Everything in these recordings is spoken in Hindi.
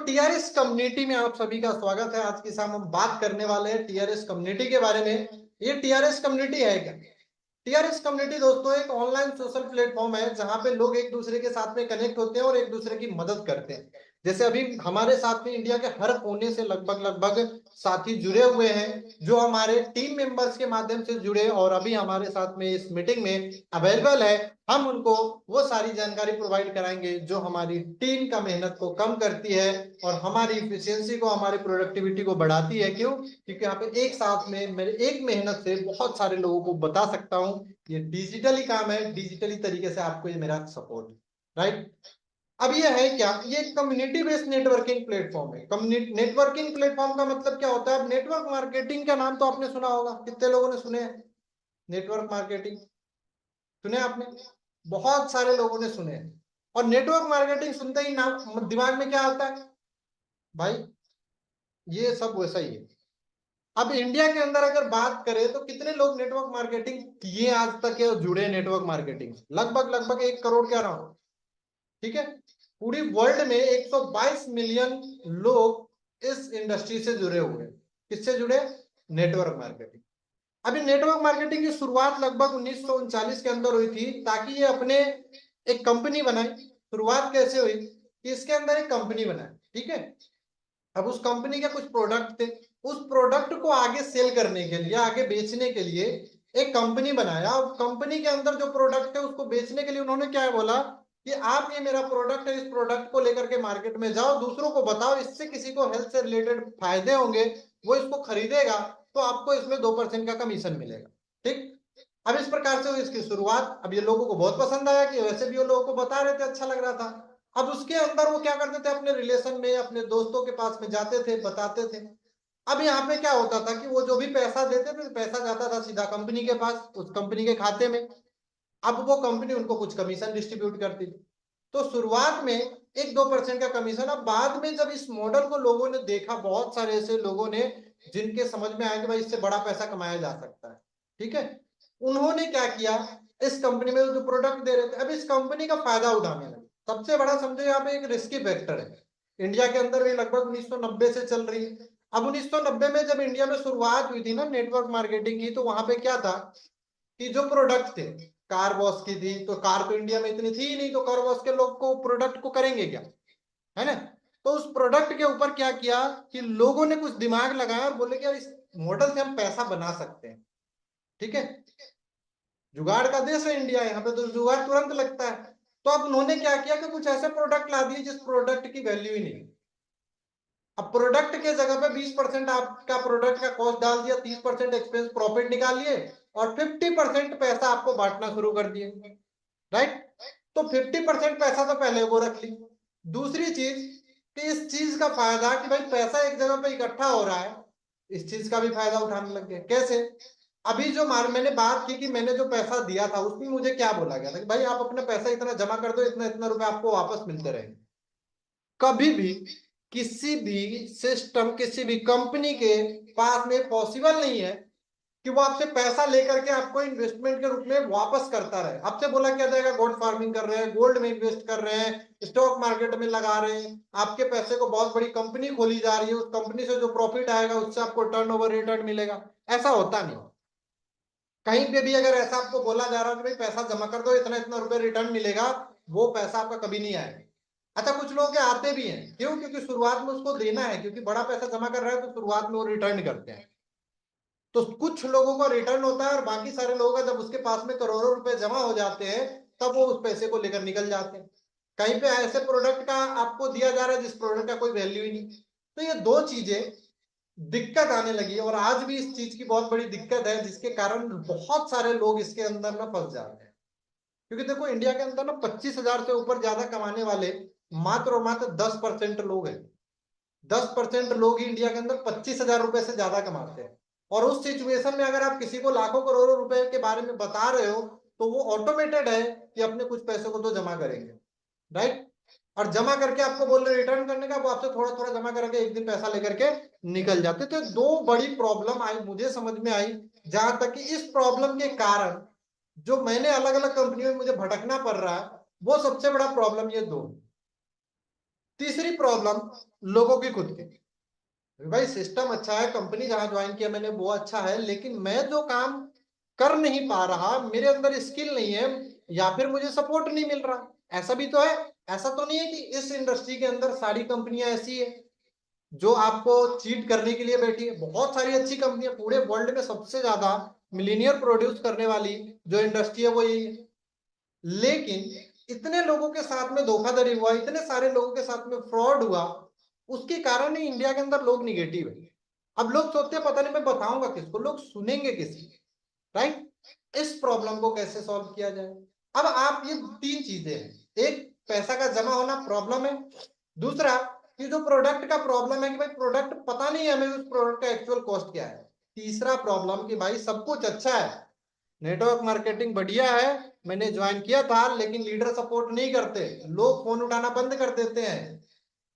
टीआरएस कम्युनिटी में आप सभी का स्वागत है। आज की शाम हम बात करने वाले हैं टीआरएस कम्युनिटी के बारे में। ये टीआरएस कम्युनिटी है क्या? टीआरएस कम्युनिटी दोस्तों एक ऑनलाइन सोशल प्लेटफॉर्म है जहां पे लोग एक दूसरे के साथ में कनेक्ट होते हैं और एक दूसरे की मदद करते हैं। जैसे अभी हमारे साथ में इंडिया के हर कोने से लगभग लगभग साथी जुड़े हुए हैं जो हमारे टीम मेंबर्स के माध्यम से जुड़े और अभी हमारे साथ में इस मीटिंग में अवेलेबल है। हम उनको वो सारी जानकारी प्रोवाइड कराएंगे जो हमारी टीम का मेहनत को कम करती है और हमारी इफिशियंसी को, हमारी प्रोडक्टिविटी को बढ़ाती है। क्यों? क्योंकि यहाँ पे एक साथ में मेरे एक मेहनत से बहुत सारे लोगों को बता सकता हूँ। ये डिजिटली काम है, डिजिटली तरीके से आपको ये मेरा सपोर्ट, राइट। अब ये है क्या? ये कम्युनिटी बेस्ड नेटवर्किंग प्लेटफॉर्म है। कम्युनिटी नेटवर्किंग प्लेटफॉर्म का मतलब क्या होता है? अब नेटवर्क मार्केटिंग का नाम तो आपने सुना होगा, कितने लोगों ने सुने हैं? नेटवर्क मार्केटिंग सुने आपने? बहुत सारे लोगों ने सुने हैं। और नेटवर्क मार्केटिंग सुनते ही नाम दिमाग में क्या आता है भाई? ये सब वैसा ही है। अब इंडिया के अंदर अगर बात करें तो कितने लोग नेटवर्क मार्केटिंग किए आज तक या जुड़े नेटवर्क मार्केटिंग? लगभग लगभग 1 करोड़ के अराउंड, ठीक है। पूरी वर्ल्ड में 122 मिलियन लोग इस इंडस्ट्री से जुड़े हुए हैं। किससे जुड़े? Network marketing. अभी नेटवर्क मार्केटिंग की शुरुआत लगभग 1939 के अंदर हुई थी ताकि ये अपने एक कंपनी बनाए। शुरुआत कैसे हुई कि इसके अंदर एक कंपनी बनाए, ठीक है। अब उस कंपनी के कुछ प्रोडक्ट थे, उस प्रोडक्ट को आगे सेल करने के लिए, आगे बेचने के लिए एक कंपनी बनाया। और कंपनी के अंदर जो प्रोडक्ट है उसको बेचने के लिए उन्होंने क्या बोला कि आप ये मेरा प्रोडक्ट है, इस प्रोडक्ट को लेकर के मार्केट में जाओ, दूसरों को बताओ, इससे किसी को हेल्थ से रिलेटेड फायदे होंगे, वो इसको खरीदेगा तो आपको इसमें 2% का कमीशन मिलेगा, ठीक। अब इस प्रकार से हुई इसकी शुरुआत। अब ये लोगों को बहुत पसंद आया कि वैसे भी वो लोगों को बता रहे थे, अच्छा लग रहा था। अब उसके अंदर वो क्या करते थे, अपने रिलेशन में, अपने दोस्तों के पास में जाते थे, बताते थे। अब यहाँ पे क्या होता था कि वो जो भी पैसा देते थे, पैसा जाता था सीधा कंपनी के पास, उस कंपनी के खाते में। अब वो कंपनी उनको कुछ कमीशन डिस्ट्रीब्यूट करती थी। तो शुरुआत में 1-2% का कमीशन। अब बाद में जब इस मॉडल को लोगों ने देखा, बहुत सारे ऐसे लोगों ने जिनके समझ में आया कि भाई इससे बड़ा पैसा कमाया जा सकता है, ठीक है, उन्होंने क्या किया, इस कंपनी में जो प्रोडक्ट दे रहे थे अब इस कंपनी का फायदा उठाने लगे। सबसे बड़ा समझो यहाँ पे एक रिस्की फैक्टर है। इंडिया के अंदर भी लगभग 1990 से चल रही है। अब 1990 में जब इंडिया में शुरुआत हुई थी ना नेटवर्क मार्केटिंग की, तो वहां पे क्या था कि जो प्रोडक्ट थे, कार वॉश की थी, तो कार तो इंडिया में इतनी थी ही नहीं, तो कार वॉश के लोग को प्रोडक्ट को करेंगे क्या, है ना। तो उस प्रोडक्ट के ऊपर क्या किया कि लोगों ने कुछ दिमाग लगाया और बोले कि यार इस मॉडल से हम पैसा बना सकते हैं, ठीक है। जुगाड़ का देश है इंडिया, यहाँ पे तो जुगाड़ तुरंत लगता है। तो अब उन्होंने क्या किया कि कुछ ऐसे प्रोडक्ट ला दिए जिस प्रोडक्ट की वैल्यू ही नहीं। अब प्रोडक्ट के जगह पे 20% आपका प्रोडक्ट का कॉस्ट डाल दिया, 30% एक्सपेंस प्रॉफिट निकाल लिए और 50% पैसा आपको बांटना शुरू कर दिए, राइट। तो 50% पैसा तो पहले वो रख ली। दूसरी चीज कि इस चीज का फायदा कि भाई पैसा एक जगह पे इकट्ठा हो रहा है, इस चीज का भी फायदा उठाने लग गए। कैसे? अभी जो मैंने बात की कि मैंने जो पैसा दिया था उसमें मुझे क्या बोला गया था कि भाई आप अपना पैसा इतना जमा कर दो, इतना इतना रुपए आपको वापस मिलते रहेंगे। कभी भी किसी भी सिस्टम, किसी भी कंपनी के पास में पॉसिबल नहीं है कि वो आपसे पैसा लेकर के आपको इन्वेस्टमेंट के रूप में वापस करता रहे। आपसे बोला क्या जाएगा, गोल्ड फार्मिंग कर रहे हैं, गोल्ड में इन्वेस्ट कर रहे हैं, स्टॉक मार्केट में लगा रहे हैं, आपके पैसे को बहुत बड़ी कंपनी खोली जा रही है, उस कंपनी से जो प्रॉफिट आएगा उससे आपको टर्नओवर रिटर्न मिलेगा। ऐसा होता नहीं। कहीं पे भी अगर ऐसा आपको बोला जा रहा है कि भाई पैसा जमा कर दो, इतना इतना रुपए रिटर्न मिलेगा, वो पैसा आपका कभी नहीं आएगा। अच्छा, कुछ लोग के आते भी हैं, क्यों? क्योंकि शुरुआत में उसको देना है, क्योंकि बड़ा पैसा जमा कर रहा है तो शुरुआत में वो रिटर्न करते हैं। तो कुछ लोगों का रिटर्न होता है और बाकी सारे लोगों का जब उसके पास में करोड़ों रुपए जमा हो जाते हैं तब वो उस पैसे को लेकर निकल जाते हैं। कहीं पे ऐसे प्रोडक्ट का आपको दिया जा रहा है जिस प्रोडक्ट का कोई वैल्यू ही नहीं। तो ये दो चीजें दिक्कत आने लगी है और आज भी इस चीज की बहुत बड़ी दिक्कत है जिसके कारण बहुत सारे लोग इसके अंदर ना फंस जाते हैं। क्योंकि देखो इंडिया के अंदर ना 25,000 से ऊपर ज्यादा कमाने वाले मात्र और मात्र 10% लोग हैं। 10% लोग ही इंडिया के अंदर 25,000 रुपए से ज्यादा कमाते हैं। और उस सिचुएशन में अगर आप किसी को लाखों करोड़ों रुपए के बारे में बता रहे हो तो वो ऑटोमेटेड है कि अपने कुछ पैसों को तो जमा करेंगे, राइट। और जमा करके आपको बोल रहे रिटर्न करने का, वो आपसे थोड़ा थोड़ा जमा करके एक दिन पैसा लेकर के निकल जाते। तो दो बड़ी प्रॉब्लम आई, मुझे समझ में आई, जहां तक कि इस प्रॉब्लम के कारण जो मैंने अलग अलग कंपनियों में मुझे भटकना पड़ रहा है, वो सबसे बड़ा प्रॉब्लम ये दो। तीसरी प्रॉब्लम लोगों की खुद की, भाई सिस्टम अच्छा है, कंपनी जहां ज्वाइन किया मैंने वो अच्छा है, लेकिन मैं जो काम कर नहीं पा रहा, मेरे अंदर स्किल नहीं है, या फिर मुझे सपोर्ट नहीं मिल रहा। ऐसा भी तो है। ऐसा तो नहीं है कि इस इंडस्ट्री के अंदर सारी कंपनियां ऐसी है जो आपको चीट करने के लिए बैठी है। बहुत सारी अच्छी कंपनियां, पूरे वर्ल्ड में सबसे ज्यादा मिलीनियर प्रोड्यूस करने वाली जो इंडस्ट्री है वो यही है। लेकिन इतने लोगों के साथ में धोखाधड़ी हुआ, इतने सारे लोगों के साथ में फ्रॉड हुआ, उसके कारण ही इंडिया के अंदर लोग निगेटिव है। अब लोग सोचते हैं पता नहीं मैं बताऊंगा किसको, लोग सुनेंगे किसी, राइट। इस प्रॉब्लम को कैसे सॉल्व किया जाए? अब आप, ये तीन चीजें हैं, एक पैसा का जमा होना प्रॉब्लम है, दूसरा कि जो प्रोडक्ट का प्रॉब्लम है कि भाई प्रोडक्ट पता नहीं है हमें उस प्रोडक्ट का एक्चुअल कॉस्ट क्या है, तीसरा प्रॉब्लम कि भाई सब कुछ अच्छा है, नेटवर्क मार्केटिंग बढ़िया है, मैंने ज्वाइन किया था, लेकिन लीडर सपोर्ट नहीं करते, लोग फोन उठाना बंद कर देते हैं,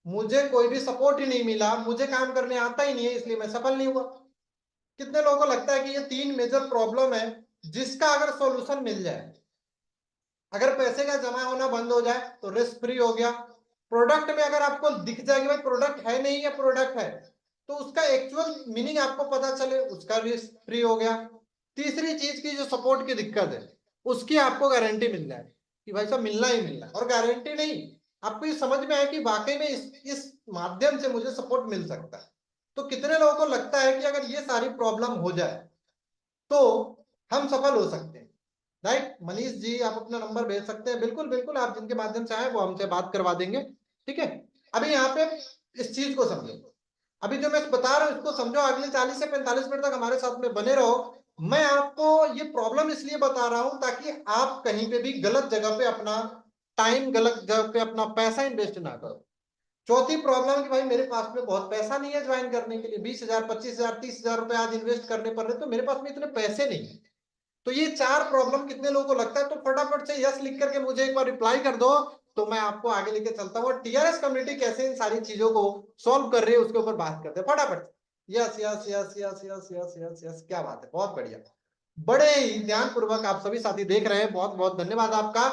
मुझे कोई भी सपोर्ट ही नहीं मिला, मुझे काम करने आता ही नहीं है, इसलिए मैं सफल नहीं हुआ। कितने लोगों को लगता है कि ये तीन मेजर प्रॉब्लम है जिसका अगर सॉल्यूशन मिल जाए, अगर पैसे का जमा होना बंद हो जाए तो रिस्क फ्री हो गया, प्रोडक्ट में अगर आपको दिख जाए कि भाई प्रोडक्ट है नहीं या प्रोडक्ट है, तो उसका एक्चुअल मीनिंग आपको पता चले, उसका रिस्क फ्री हो गया। तीसरी चीज की जो सपोर्ट की दिक्कत है उसकी आपको गारंटी मिल जाए कि भाई साहब मिलना ही मिलना है, और गारंटी नहीं, आपको ये समझ में आए कि वाकई में इस माध्यम से मुझे सपोर्ट मिल सकता है। तो कितने लोगों को लगता है कि अगर ये सारी प्रॉब्लम हो जाए तो हम सफल हो सकते हैं, राइट। मनीष जी आप अपना नंबर भेज सकते हैं, बिल्कुल बिल्कुल, आप जिनके माध्यम से आए वो हमसे बात करवा देंगे, ठीक है। अभी यहाँ पे इस चीज को समझो, अभी जो मैं बता रहा हूँ इसको समझो, अगले 40 से 45 मिनट तक हमारे साथ में बने रहो। मैं आपको ये प्रॉब्लम इसलिए बता रहा हूं ताकि आप कहीं पे भी गलत जगह पे अपना टाइम, गलत जगह पे अपना पैसा इन्वेस्ट ना करो। चौथी प्रॉब्लम कि भाई मेरे पास में बहुत पैसा नहीं है ज्वाइन करने के लिए, 20,000 25,000 30,000 रुपए आज इन्वेस्ट करने पड़ रहे, तो मेरे पास में इतने पैसे नहीं है। तो ये चार प्रॉब्लम कितने लोगों को लगता है, तो फटाफट से यस लिख करके मुझे एक बार रिप्लाई कर दो, तो मैं आपको आगे लेके चलता हूँ। टीआरएस कम्युनिटी कैसे इन सारी चीजों को सॉल्व कर रही है उसके ऊपर बात करते हैं फटाफट। Yes yes yes yes yes yes yes yes, क्या बात है, बहुत बढ़िया, बड़े ही ध्यान पूर्वक आप सभी साथी देख रहे हैं, बहुत बहुत धन्यवाद आपका।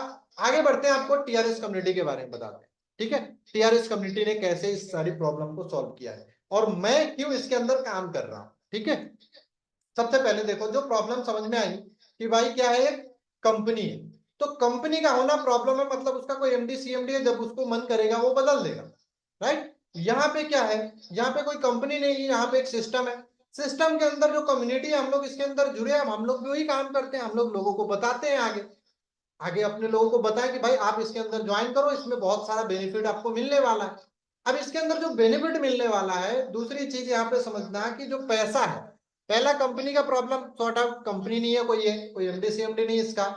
आगे बढ़ते हैं, आपको टीआरएस कम्युनिटी के बारे में बताते हैं, ठीक है। टीआरएस कम्युनिटी ने कैसे इस सारी प्रॉब्लम को सॉल्व किया है और मैं क्यों इसके अंदर काम कर रहा हूं, ठीक है। सबसे पहले देखो, जो प्रॉब्लम समझ में आई कि भाई क्या है, कंपनी है, तो कंपनी का होना प्रॉब्लम है, मतलब उसका कोई एमडी सीएमडी है, जब उसको मन करेगा वो बदल देगा, राइट। यहाँ पे क्या है, यहाँ पे कोई कंपनी नहीं है, यहाँ पे एक सिस्टम है, सिस्टम के अंदर जो कम्युनिटी है, हम लोग इसके अंदर जुड़े हैं, हम लोग भी वही काम करते हैं, हम लोग लोगों को बताते हैं आगे, आगे अपने लोगों को बताएं कि भाई आप इसके अंदर ज्वाइन करो, इसमें बहुत सारा बेनिफिट आपको मिलने वाला है। अब इसके अंदर जो बेनिफिट मिलने वाला है, दूसरी चीज यहाँ पे समझना कि जो पैसा है, पहला कंपनी का प्रॉब्लम सॉर्ट आउट, कंपनी नहीं है कोई, है कोई एमडी सीएमडी नहीं इसका।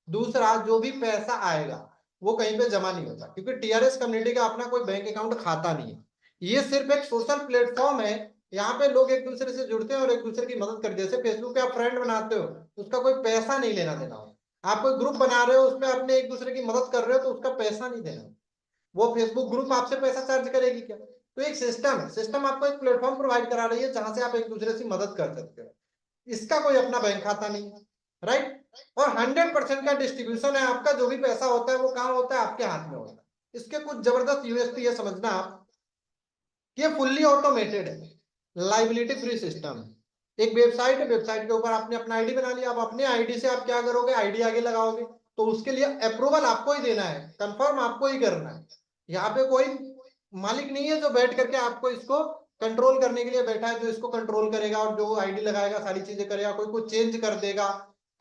दूसरा, जो भी पैसा आएगा वो कहीं पे जमा नहीं होता, क्योंकि टीआरएस कम्युनिटी का अपना कोई बैंक अकाउंट खाता नहीं है, ये सिर्फ एक सोशल प्लेटफॉर्म है। यहाँ पे लोग एक दूसरे से जुड़ते हैं और एक दूसरे की मदद करते हैं, जैसे फेसबुक पे आप फ्रेंड बनाते हो, उसका कोई पैसा नहीं लेना देना हो, आप कोई ग्रुप बना रहे हो उसमें अपने एक दूसरे की मदद कर रहे हो, तो उसका पैसा नहीं देना, वो फेसबुक ग्रुप आपसे पैसा चार्ज करेगी क्या? तो एक सिस्टम है, सिस्टम आपको एक प्लेटफॉर्म प्रोवाइड करा रही है जहां से आप एक दूसरे से मदद कर सकते हो, इसका कोई अपना बैंक खाता नहीं है, राइट। और 100% का डिस्ट्रीब्यूशन है, आपका जो भी पैसा होता है वो कहाँ होता है, आपके हाथ में होता है। इसके कुछ जबरदस्त यूएसपी है, समझना आप, ये फुल्ली ऑटोमेटेड है, लाइबिलिटी फ्री सिस्टम है। एक वेबसाइट है, वेबसाइट के ऊपर आपने अपना आईडी बना लिया, आप अपने आईडी से आप क्या करोगे, आईडी आगे लगाओगे, तो उसके लिए अप्रूवल आपको ही देना है, कंफर्म आपको ही करना है। यहाँ पे कोई मालिक नहीं है जो बैठ करके आपको इसको कंट्रोल करने के लिए बैठा है, जो इसको कंट्रोल करेगा और जो आईडी लगाएगा सारी चीजें करेगा, कोई कुछ चेंज कर देगा,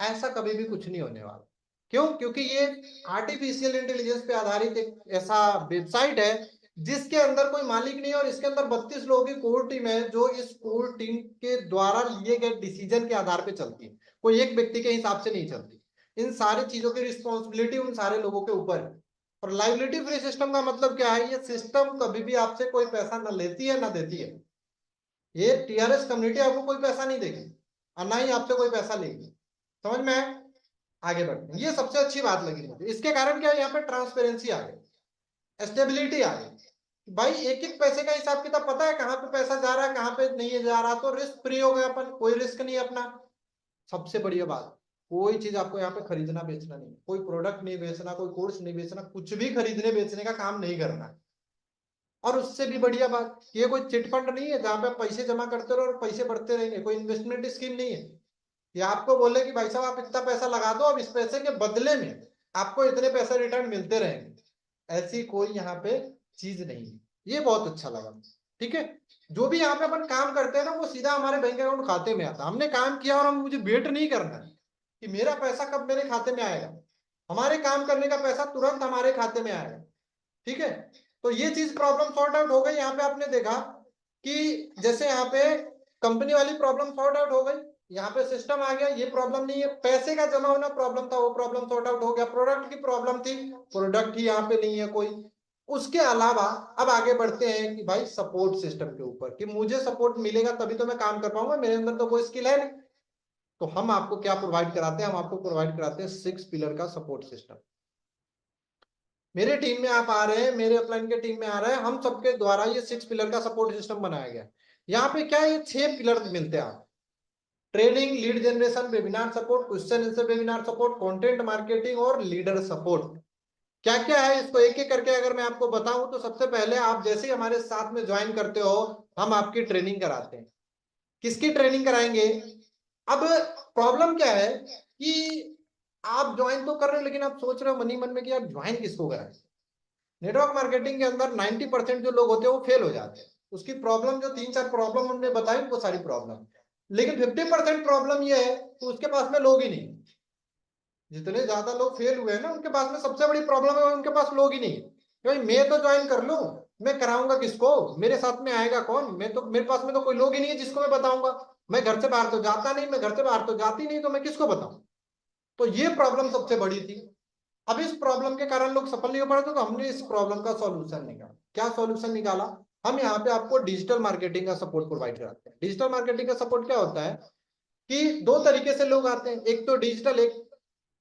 ऐसा कभी भी कुछ नहीं होने वाला। क्यों? क्योंकि ये आर्टिफिशियल इंटेलिजेंस पे आधारित एक ऐसा वेबसाइट है जिसके अंदर कोई मालिक नहीं है, और इसके अंदर 32 लोगों की कोर टीम है जो इस कोर टीम के द्वारा लिए गए डिसीजन के आधार पर चलती है, कोई एक व्यक्ति के हिसाब से नहीं चलती। इन सारी चीजों की रिस्पॉन्सिबिलिटी उन सारे लोगों के ऊपर है। और लाइबिलिटी फ्री सिस्टम का मतलब क्या है, ये सिस्टम कभी भी आपसे कोई पैसा ना लेती है ना देती है, ये टीआरएस कम्युनिटी आपको कोई पैसा नहीं देगी और ना ही आपसे कोई पैसा लेगी, समझ में आए? आगे बढ़ते हैं, ये सबसे अच्छी बात लगी मुझे, इसके कारण क्या है, यहाँ पे ट्रांसपेरेंसी आ गई, स्टेबिलिटी आ गई, भाई एक एक पैसे का हिसाब किताब पता है, कहाँ पे पैसा जा रहा है कहाँ पे नहीं जा रहा, तो रिस्क फ्री हो गए अपन, कोई रिस्क नहीं अपना। सबसे बढ़िया बात, कोई चीज आपको यहाँ पे खरीदना बेचना नहीं, कोई प्रोडक्ट नहीं बेचना, कोई कोर्स नहीं बेचना, कुछ भी खरीदने बेचने का काम नहीं करना, और उससे भी बढ़िया बात, ये कोई चिट फंड नहीं है जहां पे आप पैसे जमा करते रहो और पैसे बढ़ते रहेंगे, कोई इन्वेस्टमेंट स्कीम नहीं है। ये आपको बोले कि भाई साहब आप इतना पैसा लगा दो, अब इस पैसे के बदले में आपको इतने पैसे रिटर्न मिलते रहेंगे, ऐसी कोई यहाँ पे चीज नहीं है। ये बहुत अच्छा लगा। ठीक है, जो भी यहाँ पे अपन काम करते हैं ना वो सीधा हमारे बैंक अकाउंट खाते में आता है। हमने काम किया और हम मुझे वेट नहीं करना है कि मेरा पैसा कब मेरे खाते में आएगा, हमारे काम करने का पैसा तुरंत हमारे खाते में आएगा। ठीक है, तो ये चीज प्रॉब्लम सॉर्ट आउट हो गई। यहाँ पे आपने देखा कि जैसे यहाँ पे कंपनी वाली प्रॉब्लम सॉर्ट आउट हो गई, यहाँ पे सिस्टम आ गया, ये प्रॉब्लम नहीं है। पैसे का जमा होना प्रॉब्लम था, वो प्रॉब्लम सॉर्ट आउट हो गया। प्रोडक्ट की प्रॉब्लम थी, प्रोडक्ट ही यहाँ पे नहीं है कोई। उसके अलावा अब आगे बढ़ते हैं कि भाई सपोर्ट सिस्टम के ऊपर, कि मुझे सपोर्ट मिलेगा तभी तो मैं काम कर पाऊंगा, मेरे अंदर तो कोई स्किल है नहीं। तो हम आपको क्या प्रोवाइड कराते हैं, हम आपको प्रोवाइड कराते हैं 6 पिलर का सपोर्ट सिस्टम। मेरे टीम में आप आ रहे हैं, मेरे अपलाइन के टीम में आ रहे हैं, हम सबके द्वारा ये 6 पिलर का सपोर्ट सिस्टम बनाया गया। यहाँ पे क्या ये 6 पिलर मिलते हैं आप, training, lead generation, webinar support, question answer webinar support, content marketing और लीडर सपोर्ट। क्या क्या है इसको एक एक करके अगर मैं आपको बताऊं तो सबसे पहले आप जैसे ही हमारे साथ में ज्वाइन करते हो हम आपकी ट्रेनिंग कराते हैं। किसकी ट्रेनिंग कराएंगे? अब प्रॉब्लम क्या है कि आप ज्वाइन तो कर रहे हो लेकिन आप सोच रहे हो मनी मन में कि यार ज्वाइन किसको कराएं। नेटवर्क मार्केटिंग के अंदर 90% जो लोग होते हैं वो फेल हो जाते हैं। उसकी प्रॉब्लम जो 3-4 प्रॉब्लम हमने बताई वो सारी प्रॉब्लम, लेकिन 50% प्रॉब्लम ये है कि उसके पास में लोग ही नहीं। जितने ज्यादा लोग फेल हुए हैं ना उनके पास में सबसे बड़ी प्रॉब्लम है उनके पास लोग ही नहीं। भाई मैं तो ज्वाइन कर लूं, मैं कराऊंगा किसको, मेरे साथ में आएगा कौन, मैं तो मेरे पास में तो कोई लोग ही नहीं है जिसको मैं बताऊंगा। मैं घर से बाहर तो जाता नहीं, मैं घर से बाहर तो जाती नहीं, तो मैं किसको बताऊं। तो ये प्रॉब्लम सबसे बड़ी थी। अब इस प्रॉब्लम के कारण लोग सफल नहीं हो पा रहे, तो हमने इस प्रॉब्लम का सॉल्यूशन निकाला। क्या सॉल्यूशन निकाला? हम यहाँ पे आपको डिजिटल मार्केटिंग का सपोर्ट प्रोवाइड कराते हैं। डिजिटल मार्केटिंग का सपोर्ट क्या होता है कि 2 तरीके से लोग आते हैं, एक तो डिजिटल, एक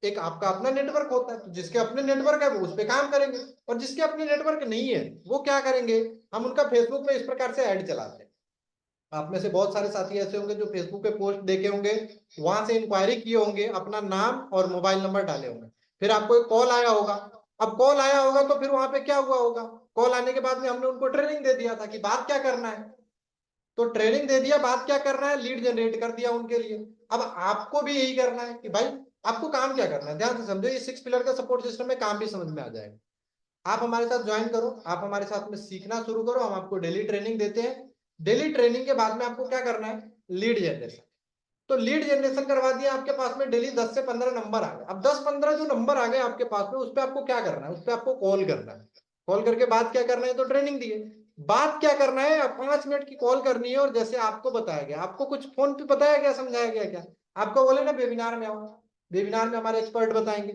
एक आपका अपना नेटवर्क होता है। तो जिसके अपने नेटवर्क है वो उस पर काम करेंगे, और जिसके अपने नेटवर्क नहीं है वो क्या करेंगे, हम उनका फेसबुक पे इस प्रकार से ऐड चलाते हैं। आप में से बहुत सारे साथी ऐसे होंगे जो फेसबुक पे पोस्ट देखे होंगे, वहां से इंक्वायरी किए होंगे, अपना नाम और मोबाइल नंबर डाले होंगे, फिर आपको एक कॉल आया होगा। अब कॉल आया होगा तो फिर वहां पे क्या हुआ होगा, कॉल आने के बाद में हमने उनको ट्रेनिंग दे दिया था कि बात क्या करना है। तो ट्रेनिंग दे दिया, बात क्या करना है, लीड जनरेट कर दिया उनके लिए। अब आपको भी यही करना है कि भाई आपको काम क्या करना है, ध्यान से समझो। ये 6 पिलर का सपोर्ट सिस्टम में काम भी समझ में आ जाएगा। आप हमारे साथ ज्वाइन करो, आप हमारे साथ में सीखना शुरू करो, हम आपको डेली ट्रेनिंग देते हैं। डेली ट्रेनिंग के बाद में आपको क्या करना है, लीड जनरेशन। तो लीड जनरेशन करवा दिया, आपके पास में डेली 10 से 15 नंबर आ गए। अब 10-15 जो नंबर आ गए आपके पास में, उस पर आपको क्या करना है, उस पर आपको कॉल करना है। कॉल करके बात क्या करना है, तो ट्रेनिंग दी है, बात क्या करना है, 5 मिनट की कॉल करनी है। और जैसे आपको बताया गया, आपको कुछ फोन पे बताया गया, समझाया गया क्या, आपको बोले ना वेबिनार में आओ, वेबिनार में हमारे एक्सपर्ट बताएंगे।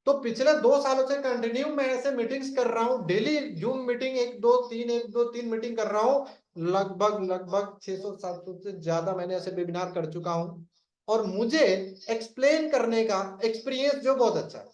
तो पिछले 2 सालों से कंटिन्यू मैं ऐसे मीटिंग्स कर रहा हूँ, डेली जूम मीटिंग 1-2-3 मीटिंग कर रहा हूँ। लगभग लगभग 600-700 से ज्यादा मैंने ऐसे वेबिनार कर चुका हूँ, और मुझे एक्सप्लेन करने का एक्सपीरियंस जो बहुत अच्छा है।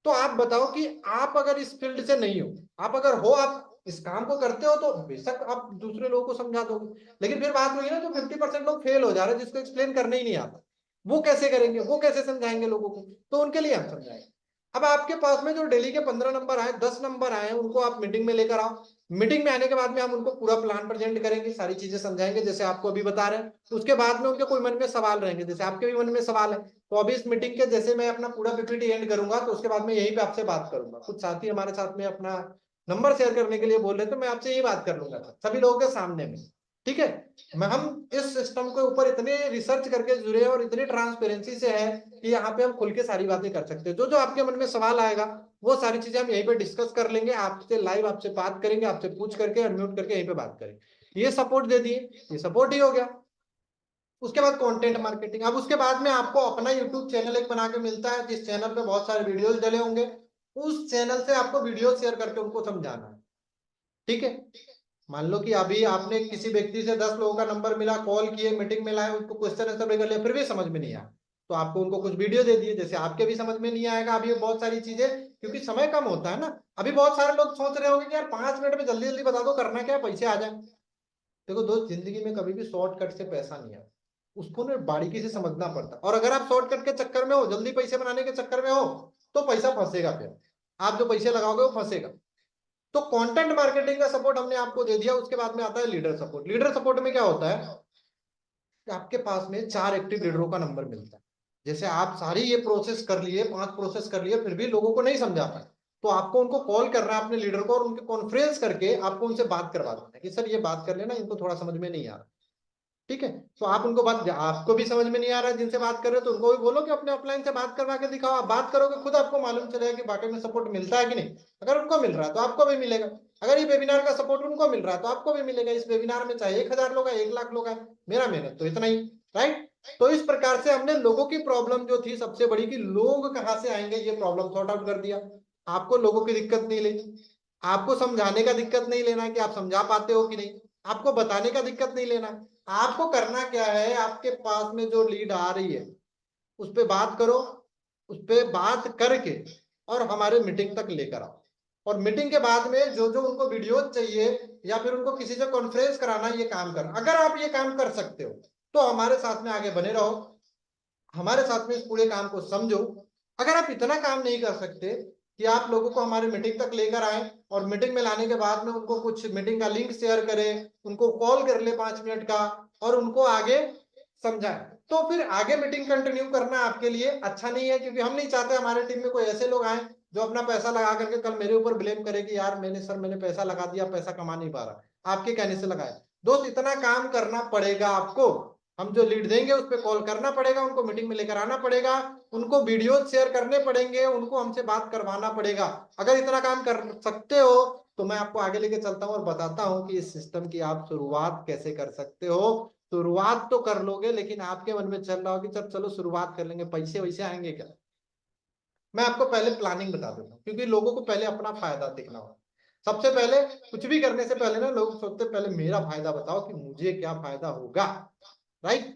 तो आप बताओ कि आप अगर इस फील्ड से नहीं हो, आप अगर हो, आप इस काम को करते हो, तो बेशक आप दूसरे लोगों को समझा दोगे। लेकिन फिर बात हुई ना, जो 50% लोग फेल हो जा रहे हैं, जिसको एक्सप्लेन करने ही नहीं आता, वो कैसे करेंगे, वो कैसे समझाएंगे लोगों को। तो उनके लिए हम समझाएंगे। अब आपके पास में जो डेली के 15 नंबर आए, 10 नंबर आए, उनको आप मीटिंग में लेकर आओ। मीटिंग में आने के बाद में हम उनको पूरा प्लान प्रेजेंट करेंगे, सारी चीजें समझाएंगे जैसे आपको अभी बता रहे हैं। तो उसके बाद में उनके कोई मन में सवाल रहेंगे, जैसे आपके भी मन में सवाल है, तो अभी इस मीटिंग के जैसे मैं अपना पूरा पीपीटी एंड करूंगा, तो उसके बाद में यहीं पे आपसे बात करूंगा। कुछ साथी हमारे साथ में अपना नंबर शेयर करने के लिए बोल रहे, तो मैं आपसे यही बात कर लूंगा सभी लोगों के सामने में। ठीक है, मैं हम इस सिस्टम के ऊपर इतने रिसर्च करके जुड़े हैं और इतनी ट्रांसपेरेंसी से है कि यहाँ पे हम खुल के सारी बातें कर सकते हैं। जो जो आपके मन में सवाल आएगा वो सारी चीजें हम यहीं पे डिस्कस कर लेंगे, आपसे लाइव आपसे बात करेंगे, आपसे पूछ करके अनम्यूट करके यहीं पे बात करेंगे। ये सपोर्ट दे दिए, ये सपोर्ट ही हो गया। उसके बाद कंटेंट मार्केटिंग। अब उसके बाद में आपको अपना यूट्यूब चैनल एक बना के मिलता है, जिस चैनल पे बहुत सारे वीडियोस डले होंगे। उस चैनल से आपको वीडियो शेयर करके उनको समझाना है। ठीक है, मान लो कि अभी आपने किसी व्यक्ति से 10 लोगों का नंबर मिला, कॉल किए, मीटिंग में लाए, उसको क्वेश्चन आंसर कर लिया, फिर भी समझ में नहीं आया, तो आपको उनको कुछ वीडियो दे दिए, जैसे आपके भी समझ में नहीं आएगा अभी बहुत सारी चीजें, क्योंकि समय कम होता है ना। अभी बहुत सारे लोग सोच रहे होंगे कि यार 5 मिनट में जल्दी जल्दी बता दो, करना क्या है, पैसे आ जाए। देखो दोस्त, जिंदगी में कभी भी शॉर्टकट से पैसा नहीं आता, उसको ना बारीकी से समझना पड़ता है। और अगर आप शॉर्टकट के चक्कर में हो, जल्दी पैसे बनाने के चक्कर में हो, तो पैसा फंसेगा, फिर आप जो पैसे लगाओगे वो फंसेगा। तो कंटेंट मार्केटिंग का सपोर्ट हमने आपको दे दिया। उसके बाद में आता है लीडर सपोर्ट। लीडर सपोर्ट में क्या होता है कि आपके पास में 4 एक्टिव लीडरों का नंबर मिलता है। जैसे आप सारी ये प्रोसेस कर लिए, 5 प्रोसेस कर लिए, फिर भी लोगों को नहीं समझा पाए, तो आपको उनको कॉल करना है अपने लीडर को, और उनके कॉन्फ्रेंस करके आपको उनसे बात करवा देना है कि सर ये बात कर लेना, इनको थोड़ा समझ में नहीं आ रहा। ठीक है, तो आप उनको बात, आपको भी समझ में नहीं आ रहा है जिनसे बात कर रहे हो, तो उनको भी बोलो कि अपने ऑफलाइन से बात करवा के दिखाओ। आप बात करोगे खुद आपको मालूम चलेगा कि वाकई में सपोर्ट मिलता है कि नहीं। अगर उनको मिल रहा है तो आपको भी मिलेगा। अगर ये वेबिनार का सपोर्ट उनको मिल रहा है तो आपको भी मिलेगा। इस वेबिनार में चाहे 1000 लोग है, 1 लाख लोग है, मेरा मेहनत तो इतना ही। राइट। तो इस प्रकार से हमने लोगों की प्रॉब्लम जो थी सबसे बड़ी, कि लोग कहाँ से आएंगे, ये प्रॉब्लम सॉर्ट आउट कर दिया। आपको लोगों की दिक्कत नहीं लेनी, आपको समझाने का दिक्कत नहीं लेना कि आप समझा पाते हो कि नहीं, आपको बताने का दिक्कत नहीं लेना। आपको करना क्या है, आपके पास में जो लीड आ रही है उस पर बात करो, उस पर बात करके और हमारे मीटिंग तक लेकर आओ। और मीटिंग के बाद में जो जो उनको वीडियो चाहिए या फिर उनको किसी से कॉन्फ्रेंस कराना, ये काम कर। अगर आप ये काम कर सकते हो तो हमारे साथ में आगे बने रहो, हमारे साथ में इस पूरे काम को समझो। अगर आप इतना काम नहीं कर सकते कि आप लोगों को हमारे मीटिंग तक लेकर आए और मीटिंग में लाने के बाद में उनको कुछ मीटिंग का लिंक शेयर करें, उनको कॉल कर ले 5 मिनट का और उनको आगे समझाएं, तो फिर आगे मीटिंग कंटिन्यू करना आपके लिए अच्छा नहीं है। क्योंकि हम नहीं चाहते हमारे टीम में कोई ऐसे लोग आए जो अपना पैसा लगा करके कल मेरे ऊपर ब्लेम करे कि यार मैंने पैसा लगा दिया, पैसा कमा नहीं पा रहा, आपके कहने से लगाया। दोस्त, इतना काम करना पड़ेगा आपको। हम जो लीड देंगे उस पर कॉल करना पड़ेगा, उनको मीटिंग में लेकर आना पड़ेगा, उनको वीडियो शेयर करने पड़ेंगे, उनको हमसे बात करवाना पड़ेगा। अगर इतना काम कर सकते हो तो मैं आपको आगे लेके चलता हूँ और बताता हूँ कि इस सिस्टम की आप शुरुआत कैसे कर सकते हो। शुरुआत तो कर लोगे, लेकिन आपके मन में चल रहा हो कि चल चलो शुरुआत कर लेंगे, पैसे वैसे आएंगे क्या। मैं आपको पहले प्लानिंग बता देता हूँ, क्योंकि लोगों को पहले अपना फायदा देखना होगा। सबसे पहले कुछ भी करने से पहले ना लोग सोचते पहले मेरा फायदा बताओ कि मुझे क्या फायदा होगा। राइट।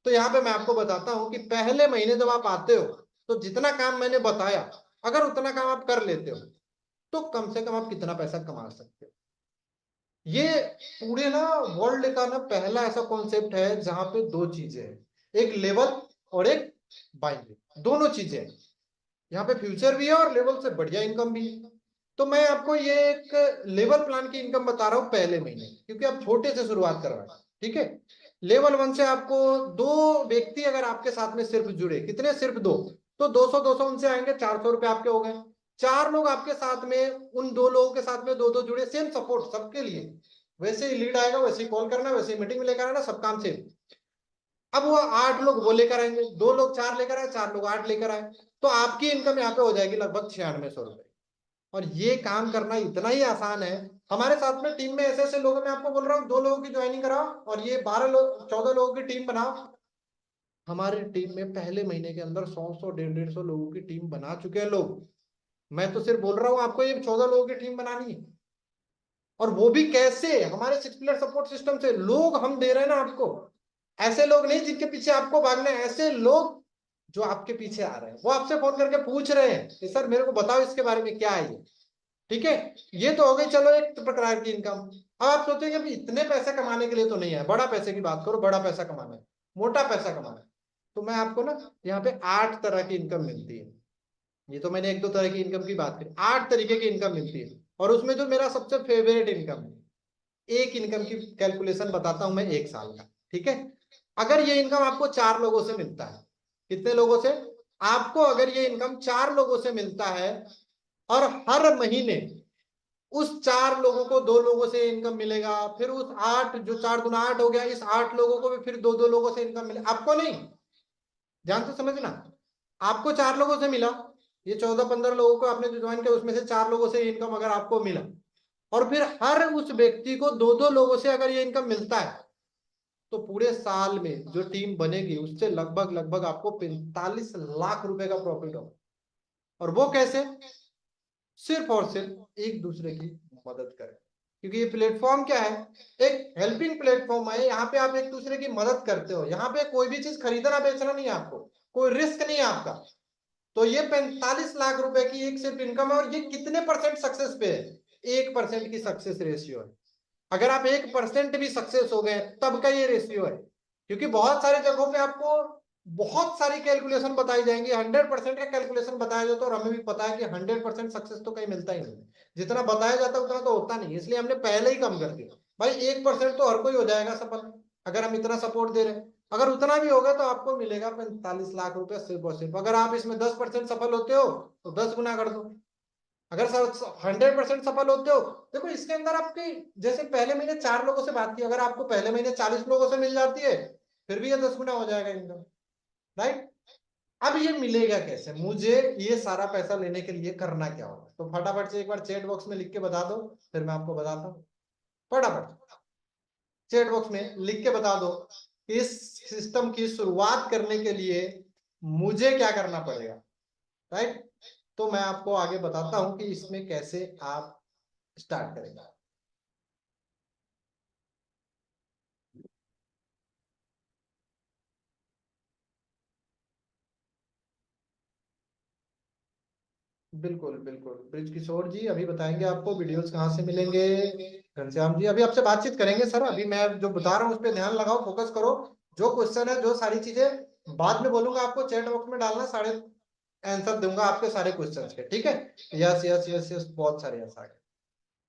तो यहाँ पे मैं आपको बताता हूँ कि पहले महीने जब आप आते हो तो जितना काम मैंने बताया, अगर उतना काम आप कर लेते हो तो कम से कम आप कितना पैसा कमा सकते हो। ये पूरे ना वर्ल्ड का ना पहला ऐसा कॉन्सेप्ट है जहां पे 2 चीजें हैं, एक लेवल और एक बाइंग, दोनों चीजें हैं। यहाँ पे फ्यूचर भी है और लेवल से बढ़िया इनकम भी है। तो मैं आपको ये एक लेवल प्लान की इनकम बता रहा हूँ पहले महीने, क्योंकि आप छोटे से शुरुआत कर रहे हैं। ठीक है। लेवल 1 से आपको 2 व्यक्ति अगर आपके साथ में सिर्फ जुड़े, कितने, सिर्फ 2, तो 200 उनसे आएंगे, 400 रुपए आपके हो गए। 4 लोग आपके साथ में, उन 2 लोगों के साथ में 2 जुड़े, सेम सपोर्ट सबके लिए, वैसे ही लीड आएगा, वैसे ही कॉल करना, वैसे ही मीटिंग में लेकर आना, सब काम सेम। अब वो 8 लोग वो लेकर आएंगे, 2 लोग 4 लेकर आए, 4 लोग 8 लेकर आए, तो आपकी इनकम यहाँ पे हो जाएगी लगभग 9600 रुपए। और ये काम करना इतना ही आसान है। हमारे साथ में टीम में ऐसे ऐसे लोग, मैं आपको बोल रहा हूँ 2 लोगों की ज्वाइनिंग कराओ और ये 12 लोग, 14 लोगों की टीम बनाओ। हमारे टीम में पहले महीने के अंदर 100 150 लोगों की टीम बना चुके हैं लोग। मैं तो सिर्फ बोल रहा हूँ आपको ये 14 लोगों की टीम बनानी है, और वो भी कैसे, हमारे 6 पिलर सपोर्ट सिस्टम से लोग हम दे रहे हैं ना आपको। ऐसे लोग नहीं जिनके पीछे आपको भागना है, ऐसे लोग जो आपके पीछे आ रहे हैं, वो आपसे फोन करके पूछ रहे हैं कि सर मेरे को बताओ इसके बारे में क्या है ये। ठीक है। ये तो हो गई चलो एक प्रकार की इनकम। अब आप सोचेंगे अभी इतने पैसे कमाने के लिए तो नहीं है, बड़ा पैसे की बात करो, बड़ा पैसा कमाना है, मोटा पैसा कमाना है, तो मैं आपको ना यहाँ पे 8 तरह की इनकम मिलती है। ये तो मैंने 1 2 तरह की इनकम की बात करी, 8 तरीके की इनकम मिलती है। और उसमें जो मेरा सबसे फेवरेट इनकम है, एक इनकम की कैलकुलेशन बताता हूं मैं 1 साल का। ठीक है। अगर ये इनकम आपको 4 लोगों से मिलता है, कितने लोगों से, आपको अगर ये इनकम 4 लोगों से मिलता है, और हर महीने उस 4 लोगों को 2 लोगों से इनकम मिलेगा, फिर उस 8, जो 4 दूना 8 हो गया, इस 8 लोगों को भी फिर 2 लोगों से इनकम मिले, आपको नहीं, ध्यान से समझना। आपको 4 लोगों से मिला, ये 14 15 लोगों को आपने जो ज्वाइन किया उसमें से 4 लोगों से इनकम अगर आपको मिला, और फिर हर उस व्यक्ति को 2 लोगों से अगर ये इनकम मिलता है, तो पूरे साल में जो टीम बनेगी उससे लगभग लगभग आपको 45 लाख रुपए का प्रॉफिट होगा। और वो कैसे, सिर्फ और सिर्फ एक दूसरे की मदद करें। क्योंकि ये प्लेटफॉर्म क्या है, एक हेल्पिंग प्लेटफॉर्म है। यहाँ पे आप एक दूसरे की मदद करते हो, यहाँ पे कोई भी चीज खरीदना बेचना नहीं है आपको, कोई रिस्क नहीं है आपका। तो ये 45 लाख रुपए की एक सिर्फ इनकम है, और ये कितने परसेंट सक्सेस पे है, 1% की सक्सेस रेशियो है। अगर आप 1% भी सक्सेस हो गए तब का ये रेशियो है। क्योंकि बहुत सारे जगहों पे आपको बहुत सारी कैलकुलेशन बताई जाएंगी, 100% का कैलकुलेशन बताया जाता है, और हमें भी पता है कि 100% सक्सेस तो कहीं मिलता ही नहीं है। जितना बताया जाता है उतना तो होता नहीं, इसलिए हमने पहले ही कम कर दिया। भाई 1% तो हर कोई हो जाएगा सफल, अगर हम इतना सपोर्ट दे रहे हैं। अगर उतना भी होगा तो आपको मिलेगा 45 लाख रुपए सिर्फ और सिर्फ। अगर आप इसमें 10% सफल होते हो तो 10 गुना कर दो। अगर 100% सफल होते हो, देखो इसके अंदर आपकी, जैसे पहले महीने 4 लोगों से बात की, अगर आपको पहले महीने 40 लोगों से मिल जाती है, फिर भी ये 10 गुना हो जाएगा इनकम, राइट। अब ये मिलेगा कैसे, मुझे ये सारा पैसा लेने के लिए करना क्या होगा, तो फटाफट से एक बार चैट बॉक्स में लिख के बता दो, फिर मैं आपको बताता हूँ। फटाफट चैट बॉक्स में लिख के बता दो, इस सिस्टम की शुरुआत करने के लिए मुझे क्या करना पड़ेगा, राइट। तो मैं आपको आगे बताता हूं कि इसमें कैसे आप स्टार्ट करेंगे। बिल्कुल बिल्कुल, ब्रिज किशोर जी अभी बताएंगे आपको वीडियोस कहाँ से मिलेंगे। घनश्याम जी अभी आपसे बातचीत करेंगे। सर अभी मैं जो बता रहा हूँ उस पर ध्यान लगाओ, फोकस करो। जो क्वेश्चन है, जो सारी चीजें बाद में बोलूंगा आपको चैट बॉक्स में डालना, सारे आंसर दूंगा आपके सारे क्वेश्चन के, ठीक है। यस यस यस यस, बहुत सारे यस आ गए।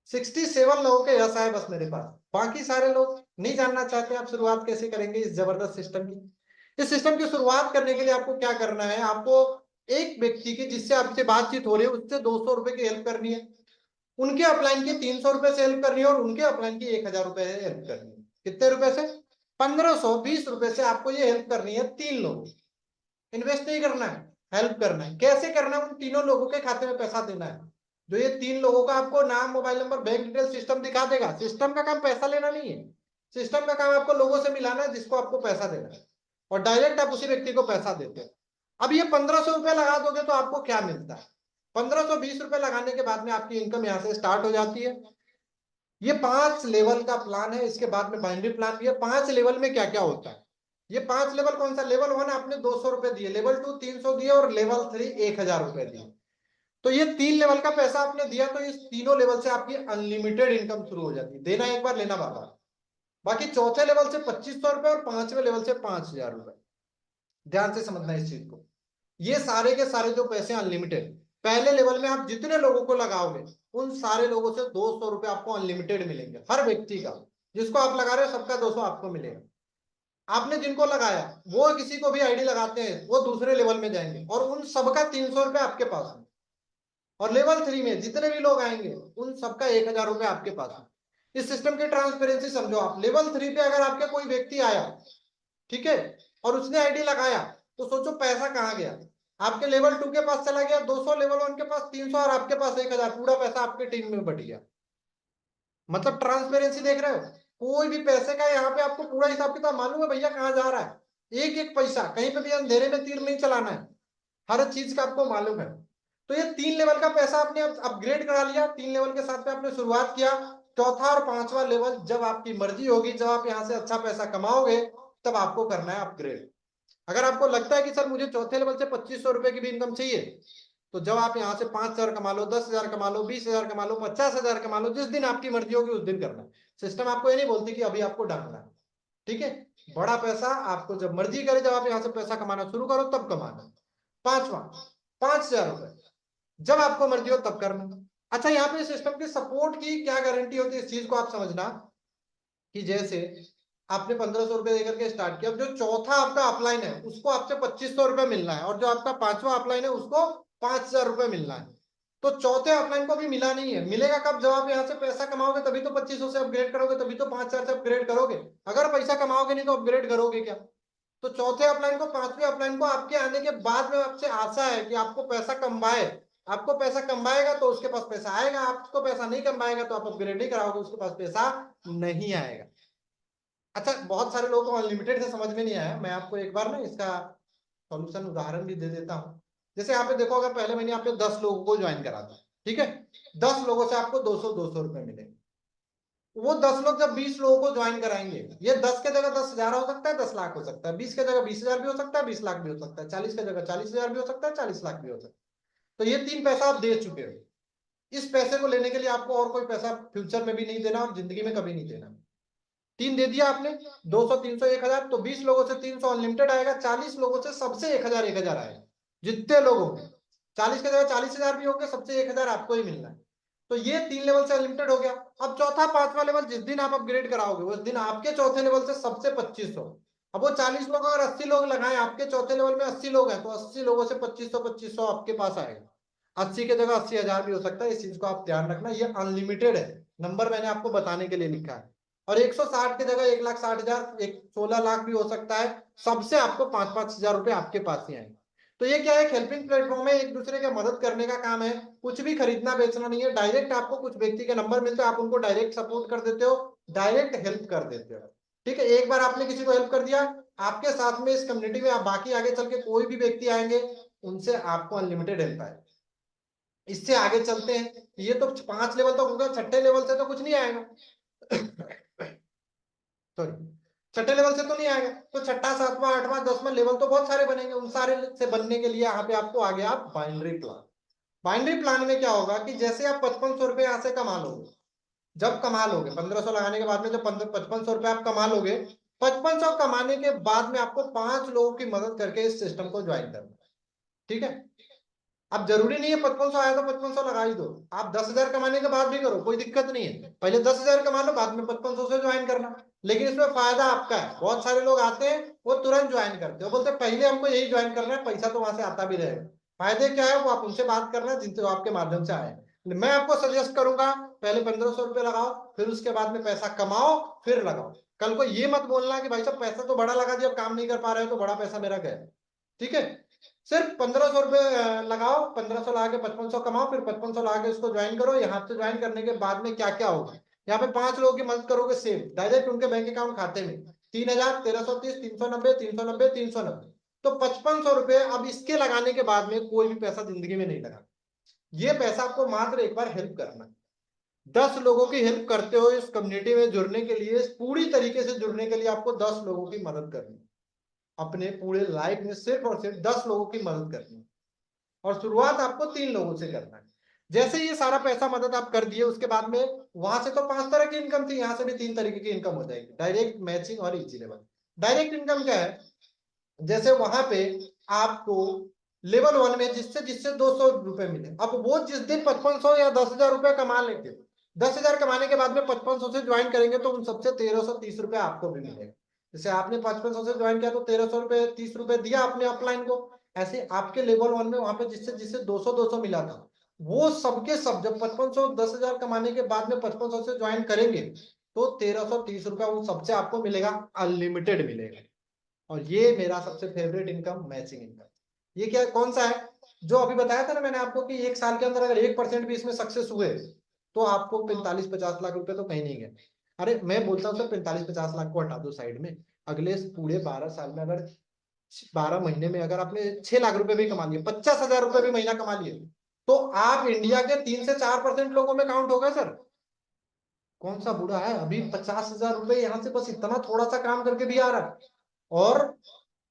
67 लोगों के यस आए बस मेरे पास, बाकी सारे लोग नहीं जानना चाहते आप शुरुआत कैसे करेंगे इस जबरदस्त सिस्टम की। इस सिस्टम की शुरुआत करने के लिए आपको क्या करना है, आपको एक व्यक्ति की जिससे आपसे बातचीत हो रही है उससे 200 रुपए की हेल्प करनी है, उनके अपलाइन की 300 रुपए से हेल्प करनी है, और उनके अपलाइन की 1000 रुपए से हेल्प करनी है। कितने रुपए से? 1520 रुपए से आपको ये हेल्प करनी है। 3 लोग, इन्वेस्ट नहीं करना है, हेल्प करना है। कैसे करना है? उन तीनों लोगों के खाते में पैसा देना है। जो ये 3 लोगों का आपको नाम, mobile number, bank detail system दिखा देगा। सिस्टम का काम पैसा लेना नहीं है, सिस्टम का काम आपको लोगों से मिलाना है जिसको आपको पैसा देना है, और डायरेक्ट आप उसी व्यक्ति को पैसा देते हैं। अब ये 1500 रुपये लगा दोगे तो आपको क्या मिलता है? 1520 रुपये लगाने के बाद में आपकी इनकम यहाँ से स्टार्ट हो जाती है। ये 5 लेवल का प्लान है, इसके बाद में बाइनरी प्लान भी है। 5 लेवल में क्या क्या होता है? ये 5 लेवल कौन सा? लेवल 1 आपने 200 रुपए दिए, लेवल 2 300 दिए, और लेवल 3 1000 रुपए दिए। तो ये 3 लेवल का पैसा आपने दिया, तो इस तीनों लेवल से आपकी अनलिमिटेड इनकम शुरू हो जाती है। देना एक बार, लेना बार बार। बाकी चौथे लेवल से 2500 रुपए, और 5वें लेवल से 5000 रुपए। ध्यान से समझना इस चीज को। ये सारे के सारे जो पैसे अनलिमिटेड। पहले लेवल में आप जितने लोगों को लगाओगे, उन सारे लोगों से 200 रुपए आपको अनलिमिटेड मिलेंगे, हर व्यक्ति का। जिसको आप लगा रहे हो सबका 200 आपको मिलेगा। आपने जिनको लगाया, वो किसी को भी आईडी लगाते हैं, वो दूसरे लेवल में जाएंगे, और उन सबका 300 रुपए आपके पास है। और लेवल 3 में जितने भी लोग आएंगे, उन सबका 1000 रुपए आपके पास है। इस सिस्टम की ट्रांसपेरेंसी समझो आप। लेवल 3 पे अगर आपके कोई व्यक्ति आया, ठीक है, और उसने आईडी लगाया, तो सोचो पैसा कहाँ गया। आपके लेवल 2 के पास चला गया 200, लेवल 1 के पास 300, और आपके पास 1000। पूरा पैसा आपके टीम में बट गया। मतलब ट्रांसपेरेंसी देख रहे हो? कोई भी पैसे का यहाँ पे आपको पूरा हिसाब किताब मालूम है भैया कहाँ जा रहा है। एक एक पैसा, कहीं पे भी अंधेरे में तीर नहीं चलाना है, हर चीज का आपको मालूम है। तो ये 3 लेवल का पैसा आपने अपग्रेड करा लिया, 3 लेवल के साथ में आपने शुरुआत किया। चौथा और 5वां लेवल जब आपकी मर्जी होगी, जब आप यहाँ से अच्छा पैसा कमाओगे, तब आपको करना है अपग्रेड। अगर आपको लगता है कि सर मुझे चौथे लेवल से 2500 रुपए की भी इनकम चाहिए, तो जब आप यहाँ से 5000 कमा लो, 10,000 कमा लो, 20,000 कमा लो, 50,000 कमा लो, जिस दिन आपकी मर्जी होगी उस दिन करना है। सिस्टम आपको ये नहीं बोलती कि अभी आपको डालना है, ठीक है। बड़ा पैसा आपको जब मर्जी करे, जब आप यहाँ से पैसा कमाना शुरू करो तब कमाना। 5वां, 5,000 रुपए जब आपको मर्जी हो तब करना। अच्छा, यहाँ पे सिस्टम के सपोर्ट की क्या गारंटी होती है, इस चीज को आप समझना। कि जैसे आपने 1500 रुपए देकर के स्टार्ट किया, जो चौथा आपका अपलाइन है उसको आपसे 2500 रुपए मिलना है, और जो आपका 5वां अपलाइन है उसको 5000 रुपए मिलना है। तो चौथे अपलाइन को भी मिला नहीं है। मिलेगा कब? जब आप यहाँ से पैसा कमाओगे तभी तो 2500 से अपग्रेड करोगे, तभी तो 5000 से अपग्रेड करोगे। अगर पैसा कमाओगे नहीं तो अपग्रेड करोगे क्या? तो चौथे अपलाइन को, 5वें अपलाइन को आपके आने के बाद में आपसे आशा है कि आपको पैसा कमवाए। आपको पैसा कमवाएगा तो उसके पास पैसा आएगा, आपको पैसा नहीं कमवाएगा तो आप अपग्रेड नहीं कराओगे, उसके पास पैसा नहीं आएगा। अच्छा, बहुत सारे लोगों को अनलिमिटेड से समझ में नहीं आया, मैं आपको एक बार ना इसका सॉल्यूशन उदाहरण भी दे देता हूँ। जैसे यहाँ पे देखो, अगर पहले महीने आपने 10 लोगों को ज्वाइन करा था, ठीक है, 10 लोगों से आपको 200 रुपए मिले। वो 10 लोग जब 20 लोगों को ज्वाइन कराएंगे, ये 10 के जगह 10,000 हो सकता है, 10 लाख हो सकता है, 20 के जगह 20,000 भी हो सकता है, 20 लाख भी हो सकता है, 40 के जगह 40,000 भी हो सकता है, 40 लाख भी हो सकता है। तो ये 3 पैसा आप दे चुके हो। इस पैसे को लेने के लिए आपको और कोई पैसा फ्यूचर में भी नहीं देना, और जिंदगी में कभी नहीं देना। 3 दे दिया आपने, 200 300 1000, तो 20 लोगों से 300 अनलिमिटेड आएगा, 40 लोगों से सबसे 1000 आएगा। जितने लोग होंगे 40 की जगह 40,000 भी होंगे, सबसे 1000 आपको ही मिलना है। तो ये 3 लेवल से अनलिमिटेड हो गया। अब चौथा 5वां लेवल जिस दिन आप अपग्रेड कराओगे उस दिन आपके चौथे लेवल से सबसे 2500। अब वो 40 लोग अगर 80 लोग लगाए, आपके चौथे लेवल में 80 लोग हैं, तो 80 लोगों से 2500 आपके पास आएगा। 80 की जगह 80,000 भी हो सकता है, इस चीज को आप ध्यान रखना। ये अनलिमिटेड है, नंबर मैंने आपको बताने के लिए लिखा है। और 160 की जगह 1,60,000, 16 लाख भी हो सकता है। सबसे आपको 5-5 हजार रुपए आपके पास ही आएंगे। तो ये क्या है, हेल्पिंग प्लेटफॉर्म है, एक दूसरे के मदद करने का काम है। कुछ भी खरीदना बेचना नहीं है, डायरेक्ट आपको कुछ व्यक्ति के नंबर मिलते हैं, आप उनको डायरेक्ट सपोर्ट कर देते हो, डायरेक्ट हेल्प कर देते हो। ठीक है, एक बार आपने किसी को हेल्प कर दिया, आपके साथ में इस कम्युनिटी में आप बाकी आगे चल के कोई भी व्यक्ति आएंगे, उनसे आपको अनलिमिटेड हेल्प आएगी। इससे आगे चलते हैं, ये तो 5 लेवल तो होगा, छठे लेवल से तो कुछ नहीं आएगा। सॉरी, छठे लेवल से तो नहीं आएगा, तो छठा 7वां 8वां 10वां लेवल तो बहुत सारे बनेंगे। उन सारे से बनने के लिए यहाँ पे आपको आ गया आप बाइनरी प्लान। बाइनरी प्लान में क्या होगा कि जैसे आप 5500 रुपए यहाँ से कमा लोगे, जब कमा लोगे 1500 लगाने के बाद में जब 5500 रुपए आप कमा लोगे, 5500 कमाने के बाद में आपको 5 लोगों की मदद करके इस सिस्टम को ज्वाइन करना। ठीक है, अब जरूरी नहीं है 5500 आया तो 5500 लगा ही दो, आप 10,000 कमाने के बाद भी करो, कोई दिक्कत नहीं है। पहले 10,000 कमा लो, बाद में 5500 से ज्वाइन करना। लेकिन इसमें फायदा आपका है, बहुत सारे लोग आते हैं वो तुरंत ज्वाइन करते हैं, बोलते हैं पहले हमको यही ज्वाइन करना है, पैसा तो वहां से आता भी रहेगा। फायदे क्या है वो आप उनसे बात करना जिनसे आपके माध्यम से आए। मैं आपको सजेस्ट करूंगा पहले 1500 रुपये लगाओ, फिर उसके बाद में पैसा कमाओ, फिर लगाओ। कल को ये मत बोलना कि भाई साहब पैसा तो बड़ा लगा दिया, अब काम नहीं कर पा रहे हो तो बड़ा पैसा मेरा गया। ठीक है, सिर्फ 1500 रुपए लगाओ, 1500 लगा के 5500 कमाओ, फिर 5500 लगा के इसको ज्वाइन करो। यहाँ पे ज्वाइन करने के बाद में क्या क्या होगा, यहाँ पे 5 लोगों की मदद करोगे सेव डायरेक्ट उनके बैंक अकाउंट खाते में, 3,000 1330 390 390 390, तो 5500 रुपए। अब इसके लगाने के बाद में कोई भी पैसा जिंदगी में नहीं लगा, ये पैसा आपको मात्र एक बार हेल्प करना है। 10 लोगों की हेल्प करते हो इस कम्युनिटी में जुड़ने के लिए, पूरी तरीके से जुड़ने के लिए आपको 10 लोगों की मदद करनी है। अपने पूरे लाइफ में सिर्फ और सिर्फ 10 लोगों की मदद करनी है, और शुरुआत आपको 3 लोगों से करना है। जैसे ये सारा पैसा मदद आप कर दिए, उसके बाद में वहां से तो 5 तरह की इनकम थी, यहां से भी 3 तरीके की इनकम हो जाएगी, डायरेक्ट, मैचिंग और इजी लेवल। डायरेक्ट इनकम क्या है, जैसे वहां पे आपको लेवल 1 में जिससे जिससे 200 रुपए मिले, अब वो जिस दिन 5500 या 10,000 रुपए कमा लेंगे, 10,000 कमाने के बाद में 5500 से ज्वाइन करेंगे, तो उन सबसे 1330 रुपए आपको भी मिलेगा। जैसे आपने 5500 से ज्वाइन किया तो 1300 रुपए 30 रुपए दिया अपने अपलाइन को। ऐसे आपके लेवल 1 में वहां पे जिससे जिससे 200 200 मिला था, वो सबके सब जब 5500 10,000 कमाने के बाद में 5500 से ज्वाइन करेंगे, तो 1330 रुपया वो सबसे आपको मिलेगा, अनलिमिटेड मिलेगा। और ये मेरा सबसे फेवरेट इनकम, मैचिंग इनकम। ये क्या कौन सा है, जो अभी बताया था ना मैंने आपको कि 1 साल के अंदर अगर 1% भी इसमें सक्सेस हुए, तो आपको 45-50 लाख रुपए तो कहीं नहीं गए। अरे मैं बोलता हूँ सर 45-50 लाख को हटा दो साइड में, अगले पूरे 12 साल में अगर 12 महीने में अगर आपने 6 लाख रुपए भी कमा लिए, 50,000 रुपए भी महीना कमा लिए, तो आप इंडिया के 3 से 4% लोगों में काउंट हो गए सर। कौन सा बुरा है, अभी 50,000 रुपए यहाँ से बस इतना थोड़ा सा काम करके भी आ रहा है। और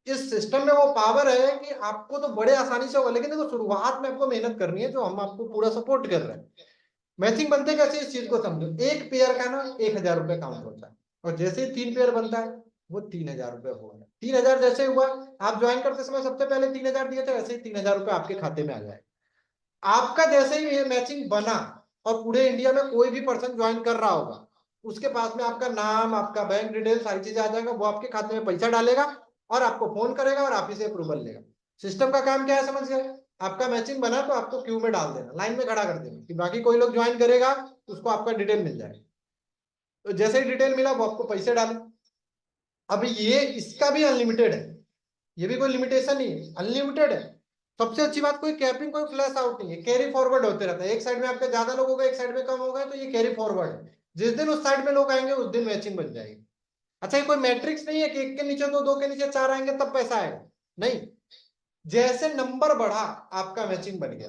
इस सिस्टम में वो पावर है कि आपको तो बड़े आसानी से होगा, लेकिन देखो शुरुआत में आपको मेहनत करनी है, जो हम आपको पूरा सपोर्ट कर रहे हैं। मैचिंग बनते कैसे, इस चीज को समझो, एक पेयर का ना 1,000 रुपए काउंट होता है, और जैसे ही 3 पेयर बनता है वो 3,000 रुपए होगा। 3,000 जैसे हुआ, आप ज्वाइन करते समय सबसे पहले 3,000 दिए थे, वैसे ही 3,000 रुपए आपके खाते में आ जाए। आपका जैसे ही ये मैचिंग बना और पूरे इंडिया में कोई भी पर्सन ज्वाइन कर रहा होगा, उसके पास में आपका नाम, आपका बैंक डिटेल, सारी चीजें आ जाएगा, वो आपके खाते में पैसा डालेगा और आपको फोन करेगा और आप ही से अप्रूवल लेगा। सिस्टम का काम क्या है समझ गए, आपका मैचिंग बना तो आपको क्यू में डाल देना, लाइन में खड़ा कर देना कि बाकी कोई लोग ज्वाइन करेगा उसको आपका डिटेल मिल जाएगा। तो जैसे ही डिटेल मिला वो आपको पैसे डाले। अब ये इसका भी अनलिमिटेड है, ये भी कोई लिमिटेशन नहीं है, अनलिमिटेड है। सबसे अच्छी बात, कोई कैपिंग कोई फ्लैश आउट नहीं है, कैरी फॉरवर्ड होते रहता है। एक साइड में आपके ज्यादा लोग हो गए, एक साइड में कम हो गए, तो ये कैरी फॉरवर्ड है, जिस दिन उस साइड में लोग आएंगे उस दिन मैचिंग बन जाएगी। अच्छा, ये कोई मैट्रिक्स नहीं है कि एक के नीचे दो, दो के नीचे चार आएंगे तब पैसा आएगा, नहीं। जैसे नंबर बढ़ा आपका मैचिंग बन गया,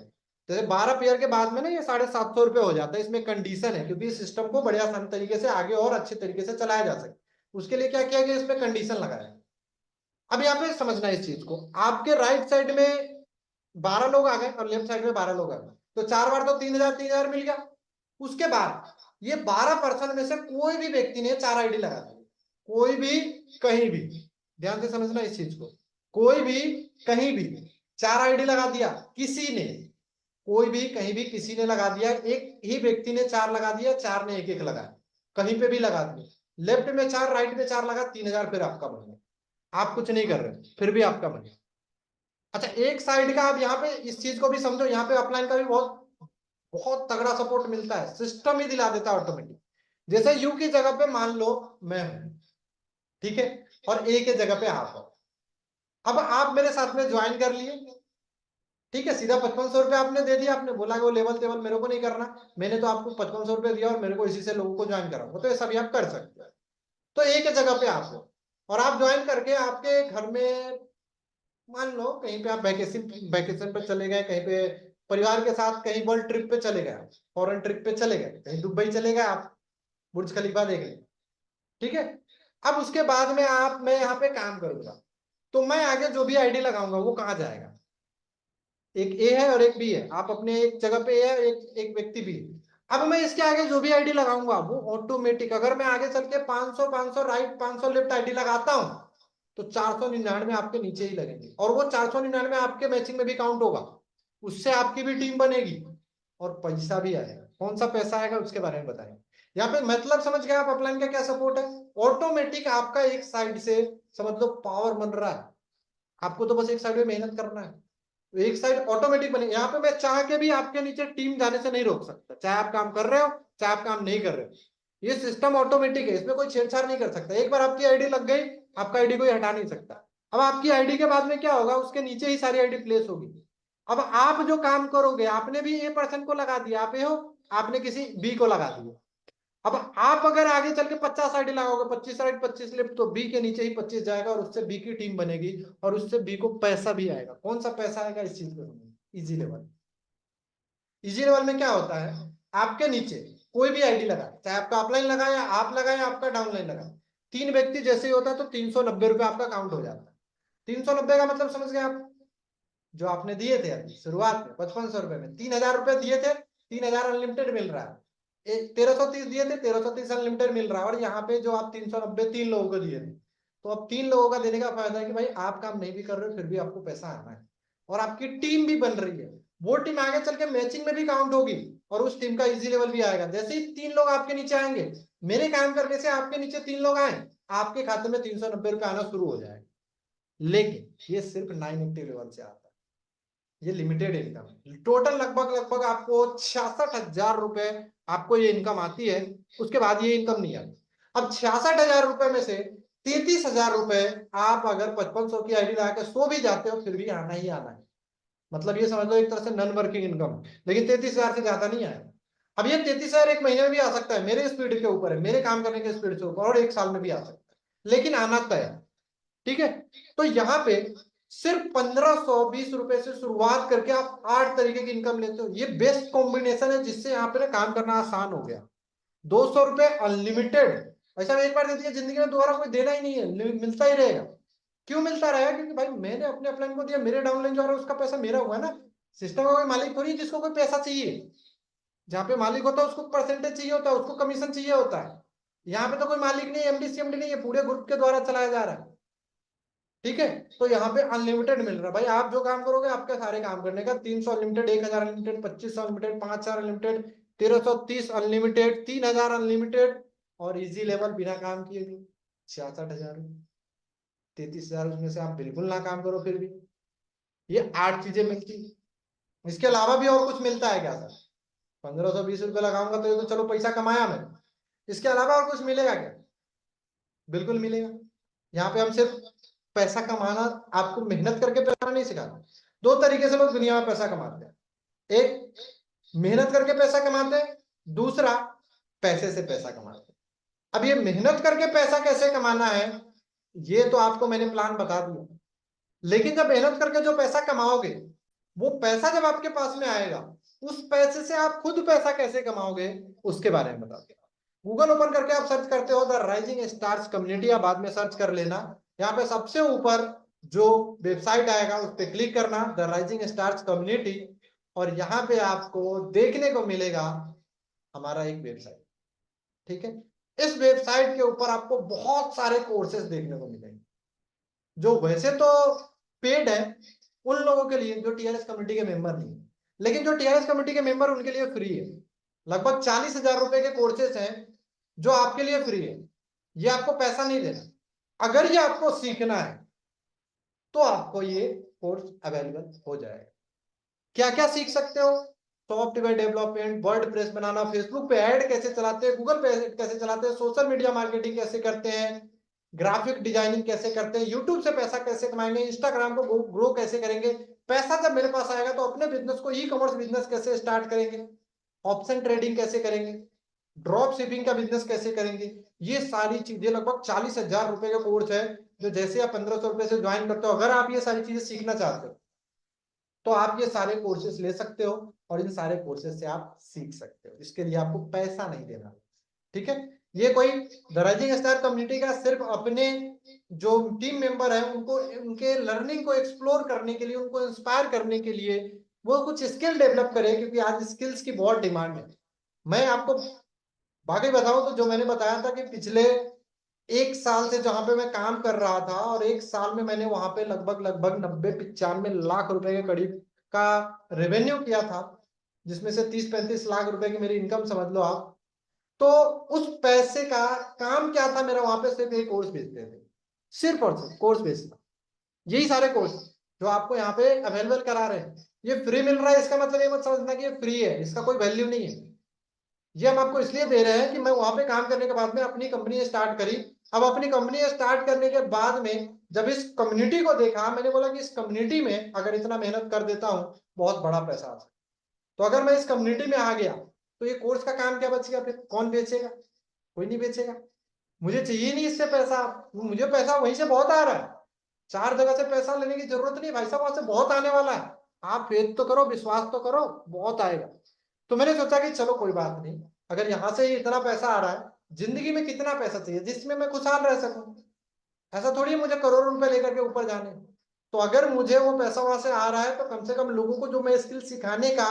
जैसे 12 पेयर के बाद में ना ये 750 रुपए हो जाता है। इसमें कंडीशन है, क्योंकि इस सिस्टम को बड़े आसान तरीके से आगे और अच्छे तरीके से चलाया जा सके, उसके लिए क्या किया गया, इसमें कंडीशन लगाया। अब यहाँ पे समझना है इस चीज को, आपके राइट साइड में 12 लोग आ गए और लेफ्ट साइड में 12 लोग आ गए, तो 4 बार तो 3,000 मिल गया। उसके बाद ये 12 पर्सन में से कोई भी व्यक्ति ने 4 आईडी लगा दी, कोई भी कहीं भी, ध्यान से समझना इस चीज को, कोई भी कहीं भी 4 आईडी लगा दिया किसी ने, कोई भी कहीं भी किसी ने लगा दिया, एक ही व्यक्ति ने 4 लगा दिया, 4 ने एक एक लगाया, कहीं पे भी लगा दिया, लेफ्ट में 4 राइट में 4 लगा, 3000 फिर आपका बन गया। आप कुछ नहीं कर रहे फिर भी आपका बन गया। अच्छा, एक साइड का आप यहाँ पे इस चीज को भी समझो, यहाँ पे अपलाइन का भी बहुत बहुत तगड़ा सपोर्ट मिलता है, सिस्टम ही दिला देता है ऑटोमेटिक। जैसे यू की जगह पे मान लो मैं हूं, ठीक है, और ए के जगह पे आप हो। अब आप मेरे साथ में ज्वाइन कर लिए, ठीक है, सीधा 5500 रुपये आपने दे दिया, आपने बोला कि वो लेवल टेबल मेरे को नहीं करना, मैंने तो आपको 5500 रुपये दिया और मेरे को इसी से लोगों को ज्वाइन करा, तो ऐसा भी आप कर सकते हो। तो ए के जगह पे आप हो और आप ज्वाइन करके आपके घर में मान लो कहीं पे आप वैकेशन वैकेशन पे चले गए, कहीं पे परिवार के साथ कहीं वर्ल्ड ट्रिप पे चले गए, फॉरेन ट्रिप पे चले गए, कहीं दुबई चले गए आप, बुर्ज खलीफा देख लें, ठीक है। अब उसके बाद में आप मैं यहाँ पे काम करूंगा, तो मैं आगे जो भी आईडी लगाऊंगा वो कहाँ जाएगा, एक ए है और एक बी है, आप अपने एक जगह पे ए है, एक एक व्यक्ति बी है। अब मैं इसके आगे जो भी आईडी लगाऊंगा वो ऑटोमेटिक, अगर मैं आगे चल के 500 500 राइट 500 लेफ्ट आईडी लगाता हूं तो 499 आपके नीचे ही लगेंगे, और वो 499 आपके मैचिंग में भी काउंट होगा, उससे आपकी भी टीम बनेगी और पैसा भी आएगा। कौन सा पैसा आएगा उसके बारे में बताएंगे। यहाँ पे मतलब समझ गए आप अपलाइन का क्या सपोर्ट है, ऑटोमेटिक आपका एक साइड से समझ लो पावर बन रहा है, आपको तो बस एक साइड में मेहनत करना है, तो एक साइड ऑटोमेटिक बने। यहाँ पे मैं चाह के भी आपके नीचे टीम जाने से नहीं रोक सकता, चाहे आप काम कर रहे हो चाहे आप काम नहीं कर रहे हो, ये सिस्टम ऑटोमेटिक है, इसमें कोई छेड़छाड़ नहीं कर सकता। एक बार आपकी आईडी लग गई, आपका आईडी कोई हटा नहीं सकता। अब आपकी आईडी के बाद में क्या होगा, उसके नीचे ही सारी आईडी प्लेस होगी। अब आप जो काम करोगे, आपने भी ए पर्सन को लगा दिया, आप ए हो, आपने किसी बी को लगा दिया। अब आप अगर आगे चल के 50 आईडी लगाओगे, 25 राइट 25 लेफ्ट, तो बी के नीचे ही 25 जाएगा और उससे बी की टीम बनेगी और उससे बी को पैसा भी आएगा। कौन सा पैसा आएगा इस चीज को समझिए। इजी लेवल, इजी लेवल में क्या होता है, आपके नीचे कोई भी आईडी लगा, चाहे आपका अपलाइन लगा या आप लगाए आपका डाउनलाइन लगा, 3 व्यक्ति जैसे ही होता है तो 390 रुपये आपका काउंट हो जाता है। 390 का मतलब समझ गए आप, जो आपने दिए थे अभी शुरुआत में 5500 रुपये में 3000 रुपये दिए थे, 3000 अनलिमिटेड मिल रहा है। 1330 दिए थे, 1330 अनलिमिटेड मिल रहा है। और यहाँ पे जो आप 390 3 लोगों को दिए थे, तो अब 3 लोगों का देने का फायदा है कि भाई आप काम नहीं भी कर रहे हो फिर भी आपको पैसा आना है, और आपकी टीम भी बन रही है, वो टीम आगे चल के मैचिंग में भी काउंट होगी और उस टीम का इजी लेवल भी आएगा। जैसे ही 3 लोग आपके नीचे आएंगे, मेरे काम करने से आपके नीचे 3 लोग आए, आपके खाते में 390 रुपये आना शुरू हो जाएगा। लेकिन ये सिर्फ 9 एक्टिव लेवल से आता है, ये लिमिटेड इनकम है। टोटल लगभग लगभग आपको 66,000 रुपए आपको ये इनकम आती है, उसके बाद ये इनकम नहीं आती। अब 66,000 रुपए में से 33,000 रुपए आप अगर 5500 की आईडी लगा के सो भी जाते हो फिर भी आना ही आना है। मतलब ये समझ लो एक तरह से नॉन वर्किंग इनकम, लेकिन 33,000 से ज्यादा नहीं आएगा। अब ये 33,000 एक महीने में भी आ सकता है, मेरे स्पीड के ऊपर है, मेरे काम करने के स्पीड से ऊपर, और एक साल में भी आ सकता है, लेकिन आना तय है, ठीक है। तो यहाँ पे सिर्फ 1520 रुपए से शुरुआत करके आप 8 तरीके की इनकम लेते हो। ये बेस्ट कॉम्बिनेशन है जिससे यहाँ पे ना काम करना आसान हो गया। 200 रुपए अनलिमिटेड, ऐसा एक बार दे दिया जिंदगी में दोबारा कोई देना ही नहीं है, मिलता ही रहेगा। क्यों मिलता रहेगा, क्योंकि भाई मैंने अपने अपलाइन को दिया, मेरे डाउनलाइन जो आ रहा है उसका पैसा मेरा हुआ ना। सिस्टम का कोई मालिक थोड़ी है जिसको कोई पैसा चाहिए, जहाँ पे मालिक होता है उसको परसेंटेज चाहिए होता है, उसको कमीशन चाहिए होता है। यहाँ पे तो कोई मालिक नहीं, एमडी सीएमडी नहीं है, पूरे ग्रुप के द्वारा चलाया जा रहा है, ठीक है। तो यहाँ पे अनलिमिटेड मिल रहा है भाई, आप जो काम करोगे आपके सारे काम करने का, 300 unlimited, 1000 unlimited, 2500 unlimited, 5000 unlimited, 1330 unlimited, 3000 unlimited, और इजी लेवल बिना काम किए भी 66,000। 33,000 उसमें से आप बिल्कुल ना काम करो फिर भी ये 8 चीजें मिलती है। इसके अलावा भी और कुछ मिलता है क्या सर, 1520 रुपये लगाऊंगा तो ये तो चलो पैसा कमाया मैंने, इसके अलावा और कुछ मिलेगा क्या, बिल्कुल मिलेगा। यहाँ पे हम सिर्फ पैसा कमाना, आपको मेहनत करके पैसा नहीं सिखाते। 2 तरीके से लोग दुनिया में पैसा कमाते हैं, एक मेहनत करके पैसा कमाते हैं, दूसरा पैसे से पैसा कमाते हैं। अब ये मेहनत करके पैसा कैसे कमाना है ये तो आपको मैंने प्लान बता दिया, लेकिन जब मेहनत करके जो पैसा कमाओगे, वो पैसा जब आपके पास में आएगा, उस पैसे से आप खुद पैसा कैसे कमाओगे उसके बारे में बताते हैं। गूगल ओपन करके आप सर्च करते हो द राइजिंग स्टार्स कम्युनिटी, या बाद में सर्च कर लेना, यहाँ पे सबसे ऊपर जो वेबसाइट आएगा उस पर क्लिक करना, द राइजिंग स्टार्स कम्युनिटी, और यहाँ पे आपको देखने को मिलेगा हमारा एक वेबसाइट, ठीक है। इस वेबसाइट के ऊपर आपको बहुत सारे कोर्सेज देखने को मिलेंगे जो वैसे तो पेड है उन लोगों के लिए जो टीआरएस कमेटी के मेंबर नहीं है, लेकिन जो टीआरएस कमेटी के मेंबर उनके लिए फ्री है। लगभग 40,000 रुपए के कोर्सेज हैं जो आपके लिए फ्री है, ये आपको पैसा नहीं देना। अगर ये आपको सीखना है तो आपको ये कोर्स अवेलेबल हो जाएगा। क्या क्या सीख सकते हो? सॉफ्टवेयर डेवलपमेंट, वर्ड प्रेस बनाना, फेसबुक पे ऐड कैसे चलाते हैं, गूगल पे कैसे चलाते हैं, सोशल मीडिया मार्केटिंग कैसे करते हैं, ग्राफिक डिजाइनिंग कैसे करते हैं, यूट्यूब से पैसा कैसे कमाएंगे, इंस्टाग्राम को ग्रो कैसे करेंगे, पैसा जब मेरे पास आएगा तो अपने बिजनेस को ई कॉमर्स बिजनेस कैसे स्टार्ट करेंगे, ऑप्शन ट्रेडिंग कैसे करेंगे, ड्रॉप शिपिंग का बिजनेस कैसे करेंगे, ये सारी चीजें लगभग 40,000 रुपए का कोर्स है जो जैसे आप 1,500 रुपए से ज्वाइन करते हो। अगर आप ये सारी चीजें सीखना चाहते हो तो आप ये सारे कोर्सेज ले सकते हो और इन सारे कोर्सेज से आप सीख सकते हो। इसके लिए आपको पैसा नहीं देना, ठीक है। ये कोई द राइजिंग स्टार कम्युनिटी का सिर्फ अपने जो टीम मेंबर है उनको उनके लर्निंग को एक्सप्लोर करने के लिए, उनको इंस्पायर करने के लिए वो कुछ स्किल डेवलप करे, क्योंकि आज स्किल्स की बहुत डिमांड है। मैं आपको बाकी बताऊं तो जो मैंने बताया था कि पिछले 1 साल से जहां पे मैं काम कर रहा था और 1 साल में मैंने वहां पे लगभग लगभग 90-95 लाख रुपए के करीब का रेवेन्यू किया था, जिसमें से 30-35 लाख रुपए की मेरी इनकम समझ लो आप। तो उस पैसे का काम क्या था मेरा? वहां पे सिर्फ एक कोर्स बेचते थे, सिर्फ और सिर्फ कोर्स बेचना। यही सारे कोर्स जो आपको यहाँ पे अवेलेबल करा रहे हैं, ये फ्री मिल रहा है, इसका मतलब ये मत समझना कि ये फ्री है, इसका कोई वैल्यू नहीं है। ये हम आपको इसलिए दे रहे हैं कि मैं वहां पे काम करने के बाद में अपनी कंपनी स्टार्ट करी। अब अपनी कंपनी स्टार्ट करने के बाद में जब इस कम्युनिटी को देखा, मैंने बोला कि इस कम्युनिटी में अगर इतना मेहनत कर देता हूं बहुत बड़ा पैसा आ सकता। तो अगर मैं इस कम्युनिटी में आ गया तो ये कोर्स का काम क्या बचेगा? फिर कौन बेचेगा? कोई नहीं बेचेगा। मुझे चाहिए नहीं इससे पैसा, मुझे पैसा वहीं से बहुत आ रहा है। 4 जगह से पैसा लेने की जरूरत नहीं भाई साहब, वहां से बहुत आने वाला है। आप फेथ तो करो, विश्वास तो करो, बहुत आएगा। तो मैंने सोचा कि चलो कोई बात नहीं, अगर यहां से ही इतना पैसा आ रहा है, जिंदगी में कितना पैसा चाहिए जिसमें मैं खुशहाल रह सकूं? ऐसा थोड़ी है मुझे करोड़ों रुपए लेकर के ऊपर जाने। तो अगर मुझे वो पैसा वहां से आ रहा है तो कम से कम लोगों को जो मैं स्किल सिखाने का,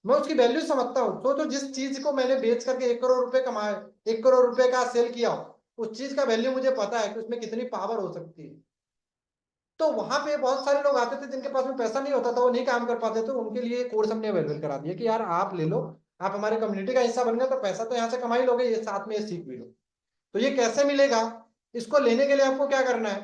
मैं उसकी वैल्यू समझता हूँ। तो जिस चीज को मैंने बेच करके 1 करोड़ रुपए कमाए, 1 करोड़ रुपए का सेल किया, उस चीज का वैल्यू मुझे पता है कि उसमें कितनी पावर हो सकती है। तो वहां पे बहुत सारे लोग आते थे जिनके पास में पैसा नहीं होता था, वो नहीं काम कर पाते थे, उनके लिए कोर्स हमने अवेलेबल करा दिया कि यार आप ले लो, आप हमारे कम्युनिटी का हिस्सा बन गए तो पैसा तो यहाँ से कमा ही लोगे, ये साथ में ये सीख भी लो। तो ये कैसे मिलेगा? इसको लेने के लिए आपको क्या करना है,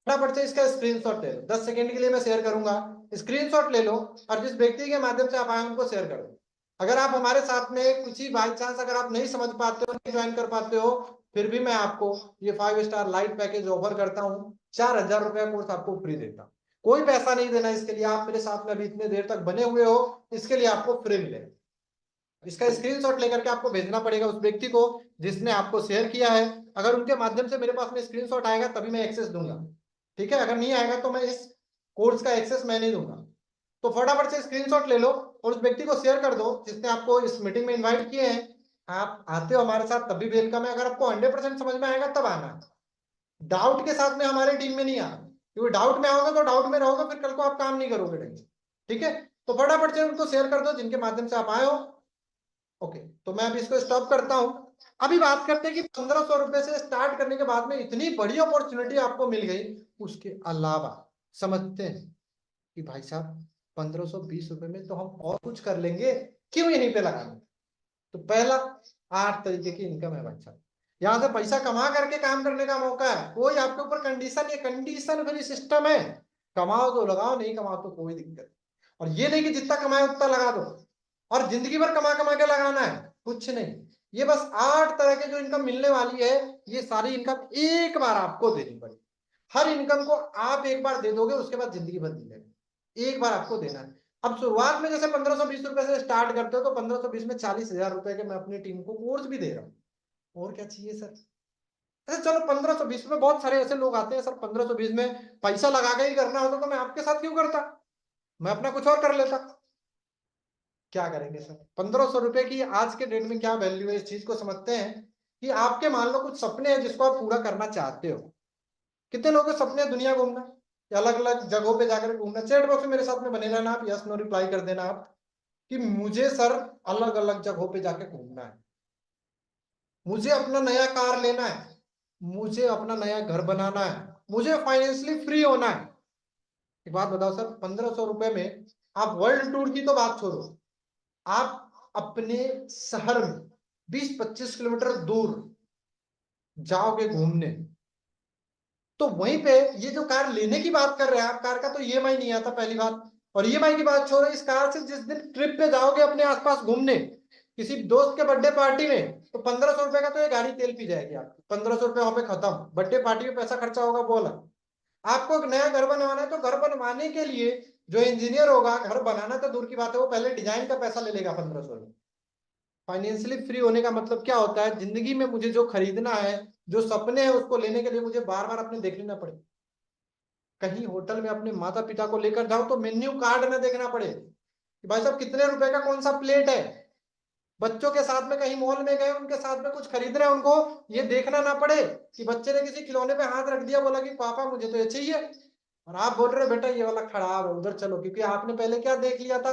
फटाफट से इसका स्क्रीनशॉट ले लो। 10 सेकंड के लिए मैं शेयर करूंगा, स्क्रीनशॉट ले लो और जिस व्यक्ति के माध्यम से आप आए उनको शेयर कर दो। अगर आप हमारे साथ में कुछ ही बाई चांस अगर आप नहीं समझ पाते हो, नहीं ज्वाइन कर पाते हो, फिर भी मैं आपको ये 5 स्टार लाइट पैकेज ऑफर करता हूँ। 4,000 रुपया कोर्स आपको फ्री देता हूँ, कोई पैसा नहीं देना इसके लिए। आप मेरे साथ में अभी इतने देर तक बने हुए हो, इसके लिए आपको फ्री मिलेगा। इसका स्क्रीनशॉट लेकर के आपको भेजना पड़ेगा उस व्यक्ति को जिसने आपको शेयर किया है। अगर उनके माध्यम से मेरे पास में स्क्रीनशॉट आएगा तभी मैं एक्सेस दूंगा, ठीक है। अगर नहीं आएगा तो मैं इस कोर्स का एक्सेस मैं नहीं दूंगा। तो फटाफट से स्क्रीनशॉट ले लो और उस व्यक्ति को शेयर कर दो जिसने आपको इस मीटिंग में इन्वाइट किए हैं। आप आते हो हमारे साथ तब भी वेलकम है, अगर आपको 100% समझ में आएगा तब आना है। डाउट के साथ में हमारी टीम में नहीं आना, क्योंकि डाउट में आओगे तो डाउट में रहोगे, फिर कल को आप काम नहीं करोगे ढंग से, ठीक है। तो फटाफट से उनको शेयर कर दो जिनके माध्यम से आप आए हो। ओके, तो मैं अभी इसको स्टॉप करता हूं। अभी बात करते हैं कि 1,500 रुपए से स्टार्ट करने के बाद में इतनी बड़ी अपॉर्चुनिटी आपको मिल गई, उसके अलावा समझते हैं कि भाई साहब 1,520 रुपए में तो हम और कुछ कर लेंगे, क्यों यहीं पे लगाना? तो पहला 8 तरीके की इनकम है भाई साहब, यहाँ से पैसा कमा करके काम करने का मौका है। कोई आपके ऊपर कंडीशन, ये कंडीशन फ्री सिस्टम है। कमाओ तो लगाओ, नहीं कमाओ तो कोई दिक्कत नहीं। और ये नहीं कि जितना कमाए उतना लगा दो और जिंदगी भर कमा कमा के लगाना है, कुछ नहीं। ये बस 8 तरह के जो इनकम मिलने वाली है, ये सारी इनकम एक बार आपको देनी पड़ेगी। हर इनकम को आप एक बार दे दोगे, उसके बाद जिंदगी भर मिलेगा, एक बार आपको देना है। अब शुरुआत में जैसे 1,520 रुपए से स्टार्ट करते हो तो 1,520 में 40,000 रुपए के मैं अपनी टीम को कोर्स भी दे रहा हूँ। और क्या चाहिए सर? अरे चलो 1,520 में बहुत सारे ऐसे लोग आते हैं, सर 1,520 में पैसा लगा के ही करना होता तो मैं आपके साथ क्यों करता, मैं अपना कुछ और कर लेता। क्या करेंगे सर? 1,500 रुपए की आज के डेट में क्या वैल्यू है, इस चीज को समझते हैं कि आपके मान लो कुछ सपने हैं जिसको आप पूरा करना चाहते हो। कितने लोगों के सपने हैं दुनिया घूमना, अलग अलग जगहों पे जाकर घूमना? चैट बॉक्स में मेरे साथ में बने रहना, आप यस नो रिप्लाई कर देना आप कि मुझे सर अलग अलग जगहों पे जाके घूमना है। मुझे अपना नया कार लेना है, मुझे अपना नया घर बनाना है, मुझे फाइनेंशियली फ्री होना है। एक बात बताओ सर, 1500 रुपए में आप वर्ल्ड टूर की तो बात छोड़ो, आप अपने शहर में 20-25 किलोमीटर दूर जाओगे घूमने, तो वहीं पे ये जो कार लेने की बात कर रहे हैं आप, कार का तो ईएमआई नहीं आता पहली बात। और ईएमआई की बात छोड़ो, इस कार से जिस दिन ट्रिप पे जाओगे अपने आसपास घूमने किसी दोस्त के बर्थडे पार्टी में, तो 1500 रुपए का तो ये गाड़ी तेल पी जाएगी आपकी। 1500 रुपए वहां पे खत्म, बर्थडे पार्टी में पैसा खर्चा होगा बोला। आपको एक नया घर बनवाना है, तो घर बनवाने के लिए जो इंजीनियर होगा, घर बनाना तो दूर की बात है, वो पहले डिजाइन का पैसा ले लेगा 1500 में। फाइनेंशियली फ्री होने का मतलब क्या होता है, जिंदगी में मुझे जो खरीदना है, जो सपने हैं, उसको लेने के लिए मुझे बार बार अपने देख लेना पड़े। कहीं होटल में अपने माता पिता को लेकर जाओ तो मेन्यू कार्ड ना देखना पड़े कि भाई साहब कितने रुपए का कौन सा प्लेट है। बच्चों के साथ में कहीं मॉल में गए, उनके साथ में कुछ खरीदना है, उनको ये देखना ना पड़े कि बच्चे ने किसी खिलौने पे हाथ रख दिया, बोला कि पापा मुझे तो ये चाहिए, और आप बोल रहे हो बेटा ये वाला खराब है, उधर चलो, क्योंकि आपने पहले क्या देख लिया था,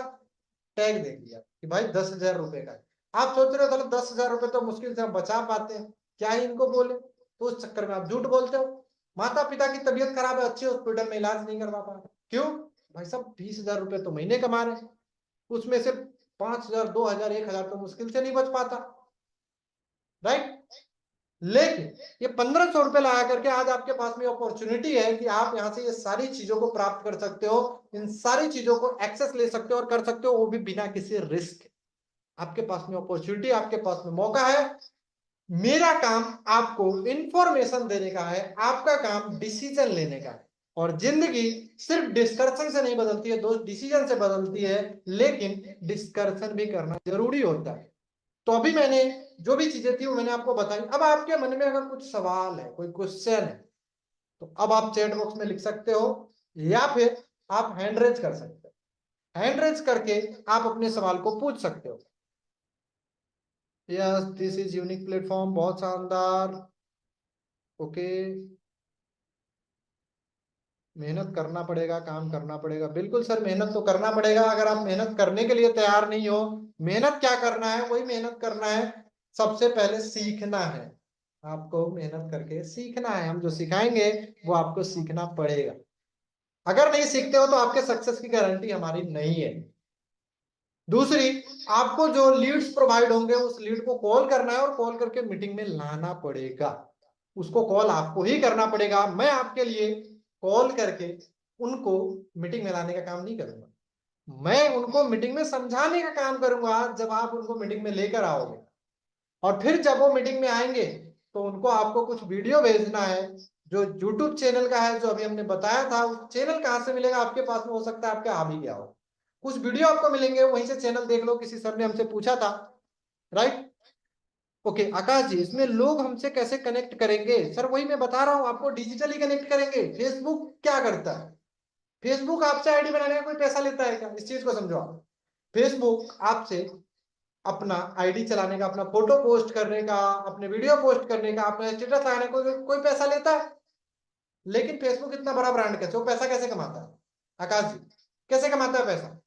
टैग देख लिया कि भाई 10,000 रुपए का है। आप सोच रहे हो चलो 10,000 रुपए तो मुश्किल से हम बचा पाते हैं, क्या ही इनको बोले, तो उस चक्कर में आप झूठ बोलते हो। माता पिता की तबीयत खराब है, अच्छे हॉस्पिटल में इलाज नहीं करवा पा रहे, क्यों? भाई साहब 20,000 रुपए तो महीने कमा रहे हैं, उसमें से 5,000, 2,000, 1,000 तो मुश्किल से नहीं बच पाता, राइट? लेकिन ये 1500 रुपए लगा करके आज आपके पास में अपॉर्चुनिटी है कि आप यहां से ये सारी चीजों को प्राप्त कर सकते हो, इन सारी चीजों को एक्सेस ले सकते हो और कर सकते हो, वो भी बिना किसी रिस्क। आपके पास में अपॉर्चुनिटी, आपके पास में मौका है। मेरा काम आपको इंफॉर्मेशन देने का है, आपका काम डिसीजन लेने का है। और जिंदगी सिर्फ डिस्कशन से नहीं बदलती है दोस्त, डिसीजन से बदलती है, लेकिन डिस्कशन भी करना जरूरी होता है। तो अभी मैंने जो भी चीजें थी वो मैंने आपको बताई। अब आपके मन में अगर कुछ सवाल है, कोई क्वेश्चन है, तो अब आप चैट बॉक्स में लिख सकते हो, या फिर आप हैंड रेज कर सकते हो। हैंड रेज करके आप अपने सवाल को पूछ सकते हो। Yes, this is unique platform, बहुत शानदार। ओके, मेहनत करना पड़ेगा, काम करना पड़ेगा, बिल्कुल सर मेहनत तो करना पड़ेगा। अगर आप मेहनत करने के लिए तैयार नहीं हो, मेहनत क्या करना है, वही मेहनत करना है, सबसे पहले सीखना है। आपको मेहनत करके सीखना है, हम जो सिखाएंगे वो आपको सीखना पड़ेगा। अगर नहीं सीखते हो तो आपके सक्सेस की गारंटी हमारी नहीं है। दूसरी, आपको जो लीड्स प्रोवाइड होंगे उस लीड को कॉल करना है और कॉल करके मीटिंग में लाना पड़ेगा। उसको कॉल आपको ही करना पड़ेगा, मैं आपके लिए कॉल करके उनको मीटिंग में लाने का काम नहीं करूंगा। मैं उनको मीटिंग में समझाने का काम करूंगा जब आप उनको मीटिंग में लेकर आओगे। और फिर जब वो मीटिंग में आएंगे तो उनको आपको कुछ वीडियो भेजना है, जो यूट्यूब चैनल का है, जो अभी हमने बताया था। उस चैनल कहाँ से मिलेगा आपके पास में, हो सकता है आपके आ भी गया हो, कुछ वीडियो आपको मिलेंगे, वहीं से चैनल देख लो, किसी सर ने हमसे पूछा था, राइट? ओके आकाश जी, इसमें लोग हमसे कैसे कनेक्ट करेंगे? सर वही मैं बता रहा हूँ आपको, डिजिटली कनेक्ट करेंगे। फेसबुक क्या करता है, फेसबुक आपसे आईडी बनाने का कोई पैसा लेता है क्या? इस चीज को समझो आप। फेसबुक आपसे अपना आईडी चलाने का, अपना फोटो पोस्ट करने का, अपने वीडियो पोस्ट करने का, अपना स्टेटस लगाने का कोई पैसा लेता है? लेकिन फेसबुक इतना बड़ा ब्रांड कैसे, वो पैसा कैसे कमाता है आकाश जी, कैसे कमाता है पैसा?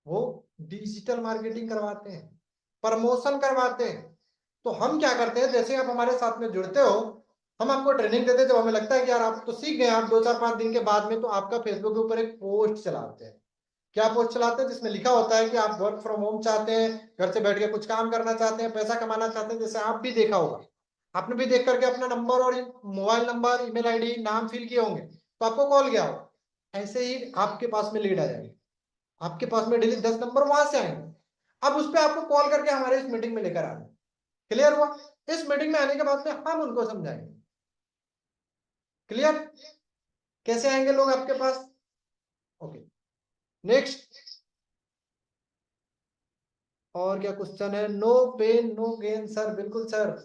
वो डिजिटल मार्केटिंग करवाते हैं, प्रमोशन करवाते हैं। तो हम क्या करते हैं, जैसे आप हमारे साथ में जुड़ते हो, हम आपको ट्रेनिंग देते हैं। जब हमें लगता है कि यार आप तो सीख गए, आप 2-4-5 दिन के बाद में तो आपका फेसबुक के ऊपर एक पोस्ट चलाते हैं। क्या पोस्ट चलाते हैं? जिसमें लिखा होता है कि आप वर्क फ्रॉम होम चाहते हैं, घर से बैठ के कुछ काम करना चाहते हैं, पैसा कमाना चाहते हैं। जैसे आप भी देखा होगा, आपने भी देख करके अपना नंबर और मोबाइल नंबर, ईमेल आईडी, नाम फिल किए होंगे, तो आपको कॉल गया होगा। ऐसे ही आपके पास में लीड आ जाएगी, आपके पास में डेली 10 नंबर वहां से आएंगे। अब उस पर आपको कॉल करके हमारे इस मीटिंग में लेकर आना। क्लियर हुआ? इस मीटिंग में आने के बाद में हम उनको समझाएंगे। क्लियर? कैसे आएंगे लोग आपके पास? Okay, next. और क्या क्वेश्चन है? No pain no gain sir, बिल्कुल सर।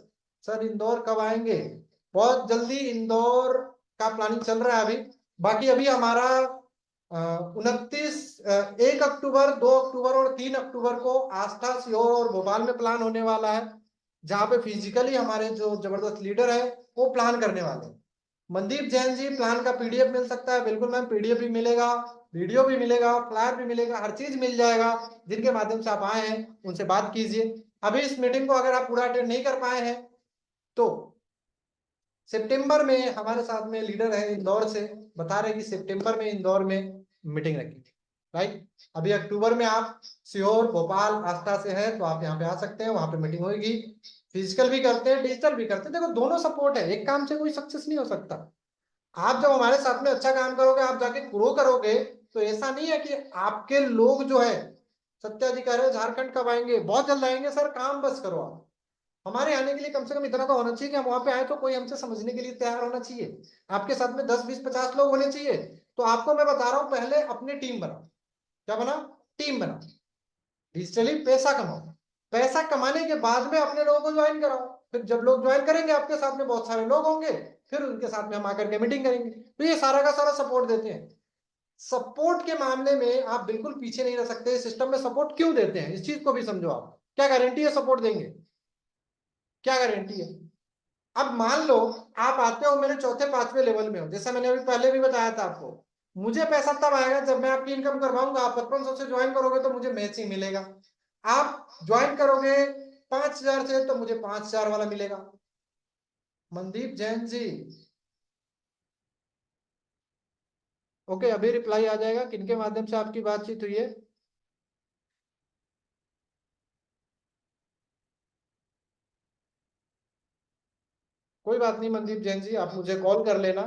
सर इंदौर कब आएंगे? बहुत जल्दी इंदौर का प्लानिंग चल रहा है अभी। बाकी अभी हमारा 1 अक्टूबर, 2 अक्टूबर और 3 अक्टूबर को आस्था, सीहोर और भोपाल में प्लान होने वाला है, जहां पे फिजिकली हमारे जो जबरदस्त लीडर है वो प्लान करने वाले हैं। मनदीप जैन जी, प्लान का पीडीएफ मिल सकता है? बिल्कुल मैम, पीडीएफ भी मिलेगा, वीडियो भी मिलेगा, फ्लायर भी मिलेगा, हर चीज मिल जाएगा। जिनके माध्यम से आप आए हैं उनसे बात कीजिए, अभी इस मीटिंग को अगर आप पूरा अटेंड नहीं कर पाए हैं तो सितंबर में हमारे साथ में लीडर है इंदौर से, बता रहे कि सितंबर में इंदौर में मीटिंग रखी थी, राइट। अभी अक्टूबर में आप सीहोर, भोपाल, आस्था से है तो आप यहाँ पे आ सकते हैं, वहां पे मीटिंग होगी। फिजिकल भी करते हैं, डिजिटल भी करते हैं, देखो दोनों सपोर्ट है, एक काम से कोई सक्सेस नहीं हो सकता। आप जब हमारे साथ में अच्छा काम करोगे, आप जाके ग्रो करोगे, तो ऐसा नहीं है कि आपके लोग जो है, सत्या जी कह रहे हैं झारखंड कब आएंगे, बहुत जल्द आएंगे सर, काम बस करो आप। हमारे आने के लिए कम से कम इतना तो होना चाहिए कि हम वहां पे आए तो कोई हमसे समझने के लिए तैयार होना चाहिए। आपके साथ में 10 20 50 लोग होने चाहिए। तो आपको मैं बता रहा हूं, पहले अपनी टीम बनाओ। क्या बनाओ? टीम बनाओ। डिजिटली पैसा कमाओ। पैसा कमाने के बाद में अपने लोगों को ज्वाइन कराओ। फिर जब लोग ज्वाइन करेंगे आपके साथ में, बहुत सारे लोग होंगे, फिर उनके साथ में हम आकर के मीटिंग करेंगे। तो ये सारा का सारा सपोर्ट देते हैं। सपोर्ट के मामले में आप बिल्कुल पीछे नहीं रह सकते। सिस्टम में सपोर्ट क्यों देते हैं, इस चीज को भी समझो। आप क्या गारंटी है सपोर्ट देंगे? क्या गारंटी है? अब मान लो आप आते हो मेरे चौथे पांचवें लेवल में हो, जैसा मैंने अभी पहले भी बताया था आपको, मुझे पैसा तब आएगा जब मैं आपकी इनकम करवाऊंगा। आप 5500 से ज्वाइन करोगे तो मुझे मैच ही मिलेगा। आप ज्वाइन करोगे 5000 से तो मुझे 5000 वाला मिलेगा। मनदीप जैन जी, ओके, अभी रिप्लाई आ जाएगा। किनके माध्यम से आपकी बातचीत हुई है? कोई बात नहीं मनदीप जैन जी, आप मुझे कॉल कर लेना।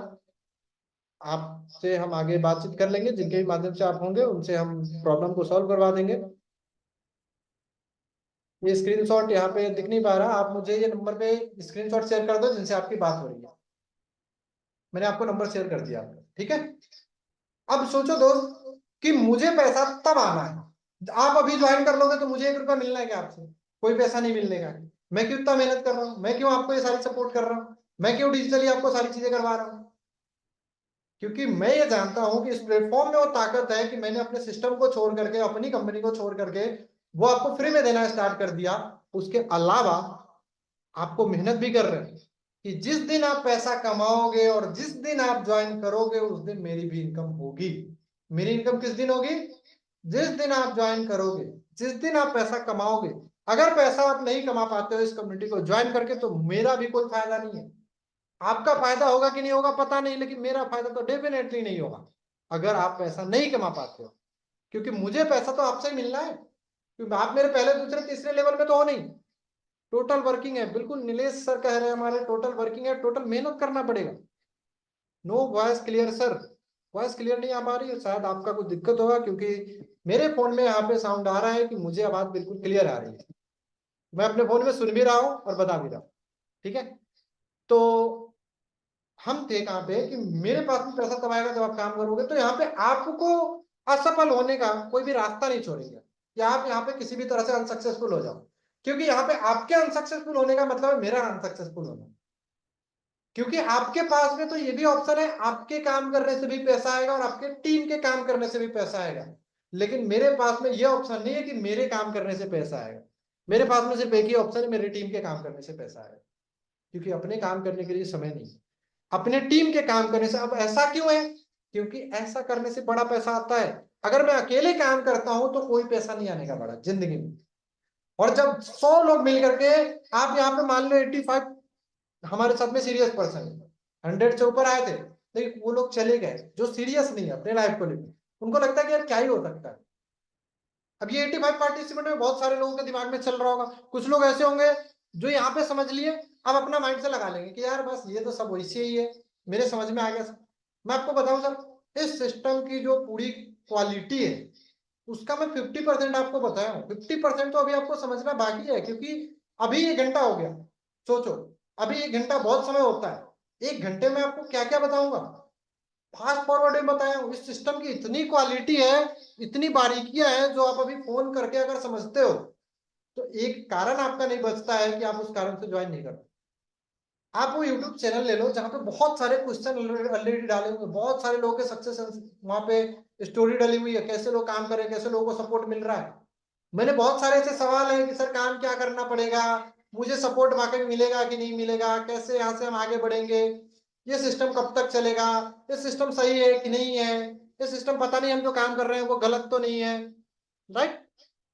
आपसे हम आगे बातचीत कर लेंगे, जिनके भी माध्यम से आप होंगे उनसे हम प्रॉब्लम को सॉल्व करवा देंगे। ये स्क्रीनशॉट यहाँ पे दिख नहीं पा रहा, आप मुझे ये नंबर पे स्क्रीनशॉट शेयर कर दो जिनसे आपकी बात हो रही है। मैंने आपको नंबर शेयर कर दिया आपका, ठीक है। अब सोचो दोस्त कि मुझे पैसा तब आना है, आप अभी ज्वाइन कर लोगे तो मुझे 1 रुपया मिलना है क्या आपसे? कोई पैसा नहीं मिलने का। मैं क्यों इतना मेहनत कर रहा हूँ, मैं क्यों आपको ये सारी सपोर्ट कर रहा हूँ, मैं क्यों डिजिटली आपको सारी चीजें करवा रहा हूँ? क्योंकि मैं ये जानता हूं कि इस प्लेटफॉर्म में वो ताकत है कि मैंने अपने सिस्टम को छोड़ करके, अपनी कंपनी को छोड़ करके वो आपको फ्री में देना स्टार्ट कर दिया। उसके अलावा आपको मेहनत भी कर रहे हैं कि जिस दिन आप पैसा कमाओगे और जिस दिन आप ज्वाइन करोगे उस दिन मेरी भी इनकम होगी। मेरी इनकम किस दिन होगी? जिस दिन आप ज्वाइन करोगे, जिस दिन आप पैसा कमाओगे। अगर पैसा आप नहीं कमा पाते हो इस कम्युनिटी को ज्वाइन करके तो मेरा भी कोई फायदा नहीं है। आपका फायदा होगा कि नहीं होगा पता नहीं, लेकिन मेरा फायदा तो डेफिनेटली नहीं होगा अगर आप पैसा नहीं कमा पाते हो। क्योंकि मुझे पैसा तो आपसे ही मिलना है, क्योंकि आप मेरे पहले दूसरे तीसरे लेवल में तो हो नहीं। टोटल वर्किंग है, बिल्कुल नीलेश सर कह रहे हैं हमारे टोटल वर्किंग है, टोटल मेहनत करना पड़ेगा। No voice clear sir, voice clear नहीं आ पा रही है, शायद आपका कुछ दिक्कत होगा, क्योंकि मेरे फोन में यहाँ पे साउंड आ रहा है कि मुझे आवाज बिल्कुल क्लियर आ रही है। मैं अपने फोन में सुन भी रहा हूँ और बता भी रहा हूँ, ठीक है। तो हम थे कहाँ पे कि मेरे पास में पैसा तब आएगा जब आप काम करोगे। तो यहाँ पे आपको असफल होने का कोई भी रास्ता नहीं छोड़ेंगे कि आप यहाँ पे किसी भी तरह से अनसक्सेसफुल हो जाओ। क्योंकि यहाँ पे आपके अनसक्सेसफुल होने का मतलब है मेरा अनसक्सेसफुल होना। क्योंकि आपके पास में तो ये भी ऑप्शन है, आपके काम करने से भी पैसा आएगा और आपके टीम के काम करने से भी पैसा आएगा। लेकिन मेरे पास में ये ऑप्शन नहीं है कि मेरे काम करने से पैसा आएगा। मेरे पास में सिर्फ एक ही ऑप्शन है, मेरी टीम के काम करने से पैसा आएगा। क्योंकि अपने काम करने के लिए समय नहीं है, अपने टीम के काम करने से। अब ऐसा क्यों है? क्योंकि ऐसा करने से बड़ा पैसा आता है। अगर मैं अकेले काम करता हूं तो कोई पैसा नहीं आने का बड़ा जिंदगी में। और जब 100 लोग मिल करके, आप यहाँ पे मान लो 85 हमारे साथ में सीरियस पर्सन है, 100 से ऊपर आए थे, लेकिन वो लोग चले गए जो सीरियस नहीं है अपने लाइफ को लेकर। उनको लगता है कि यार क्या ही हो सकता है। अब ये 85 पार्टिसिपेंट में बहुत सारे लोगों के दिमाग में चल रहा होगा। कुछ लोग ऐसे होंगे जो यहाँ पे समझ लिए, अब अपना माइंड से लगा लेंगे कि यार बस ये तो सब वैसे ही है, मेरे समझ में आ गया सब। मैं आपको बताऊं सर, इस सिस्टम की जो पूरी क्वालिटी है उसका मैं 50% आपको बताया हूँ। 50% तो अभी आपको समझना बाकी है, क्योंकि अभी 1 घंटा हो गया। सोचो, अभी 1 घंटा बहुत समय होता है, 1 घंटे में आपको क्या क्या बताऊंगा। फास्ट फॉरवर्ड में बताया हूँ। इस सिस्टम की इतनी क्वालिटी है, इतनी बारीकियां हैं, जो आप अभी फोन करके अगर समझते हो तो एक कारण आपका नहीं बचता है कि आप उस कारण से ज्वाइन नहीं करते। आप वो यूट्यूब चैनल ले लो जहाँ पे बहुत सारे क्वेश्चन ऑलरेडी डाले हुए, बहुत सारे लोगों के सक्सेस वहां पे स्टोरी डाली हुई है, कैसे लोग काम कर रहे हैं, कैसे लोगों को सपोर्ट मिल रहा है। मैंने बहुत सारे ऐसे सवाल है कि सर काम क्या करना पड़ेगा, मुझे सपोर्ट वाकई मिलेगा कि नहीं मिलेगा, कैसे यहाँ से हम आगे बढ़ेंगे, ये सिस्टम कब तक चलेगा, ये सिस्टम सही है कि नहीं है, ये सिस्टम पता नहीं हम जो काम कर रहे हैं वो गलत तो नहीं है, राइट।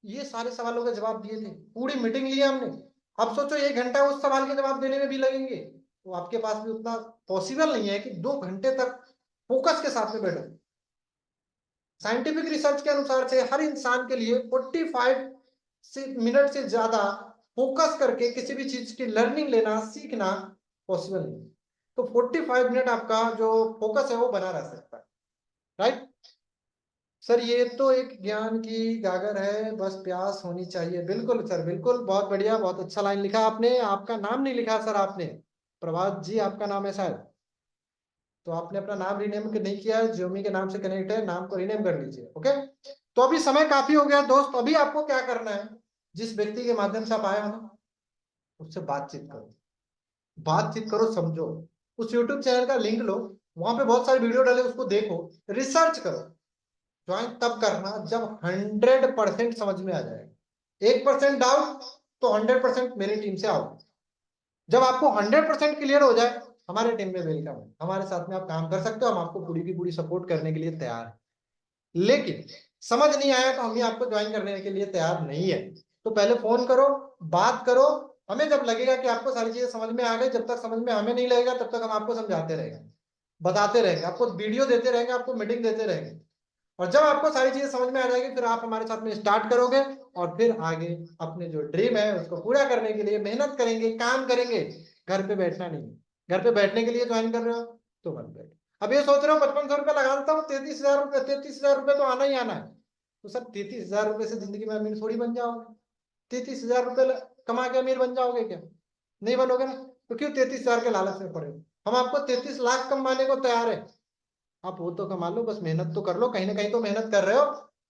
ये सारे सवालों के जवाब दिए थे, पूरी मीटिंग लिया हमने। अब सोचो 1 घंटा उस सवाल के जवाब देने में भी लगेंगे, तो आपके पास भी उतना पॉसिबल नहीं है कि 2 घंटे तक फोकस के साथ में बैठो। साइंटिफिक रिसर्च के अनुसार से हर इंसान के लिए 45 मिनट से ज्यादा फोकस करके किसी भी चीज की लर्निंग लेना, सीखना पॉसिबल नहीं है। तो 45 मिनट आपका जो फोकस है वो बना रह सकता है, राइट। सर ये तो एक ज्ञान की गागर है, बस प्यास होनी चाहिए। बिल्कुल सर, बिल्कुल, बहुत बढ़िया, बहुत अच्छा लाइन लिखा आपने। आपका नाम नहीं लिखा सर आपने, प्रभात जी आपका नाम है शायद, तो आपने अपना नाम रीनेम नहीं किया है, ज्योमी के नाम से कनेक्ट है, नाम को रीनेम कर लीजिए। ओके, तो अभी समय काफी हो गया दोस्त, अभी आपको क्या करना है, जिस व्यक्ति के माध्यम से आप आए हो ना, उससे बातचीत करो, बातचीत करो, समझो। उस यूट्यूब चैनल का लिंक लो, वहां पे बहुत सारे वीडियो डाले, उसको देखो, रिसर्च करो। ज्वाइन तब करना जब 100% समझ में आ जाएगा। 1% डाउट तो 100% मेरी टीम से आओ। जब आपको 100% क्लियर हो जाए, हमारे टीम में वेलकम है, हमारे साथ में आप काम कर सकते हो, हम आपको पूरी की पूरी सपोर्ट करने के लिए तैयार है। लेकिन समझ नहीं आया तो हम भी आपको ज्वाइन करने के लिए तैयार नहीं है। तो पहले फोन करो, बात करो, हमें जब लगेगा कि आपको सारी चीजें समझ में आ गई, जब तक समझ में हमें नहीं लगेगा तब तक हम आपको समझाते रहेंगे, बताते रहेंगे, आपको वीडियो देते रहेंगे, आपको मीटिंग देते रहेंगे। और जब आपको सारी चीजें समझ में आ जाएगी, फिर आप हमारे साथ में स्टार्ट करोगे, और फिर आगे अपने जो ड्रीम है उसको पूरा करने के लिए मेहनत करेंगे, काम करेंगे। घर पे बैठना नहीं है। घर पे बैठने के लिए ज्वाइन कर रहे हो तो मत बैठो। अब ये सोच रहे हो 5500 रुपये लगा देता हूँ, 33,000 रुपये, 33,000 रुपये तो आना ही आना है। तो सर 33,000 रुपये से जिंदगी में अमीर थोड़ी बन जाओगे। 33,000 रुपये कमा के अमीर बन जाओगे क्या? नहीं बनोगे ना। तो क्यों 33,000 के लालच में पड़े हो? हम आपको 33 लाख कमाने को तैयार है। आप वो तो कमा लो, बस मेहनत तो कर लो, कहीं ना कहीं तो मेहनत कर रहे हो।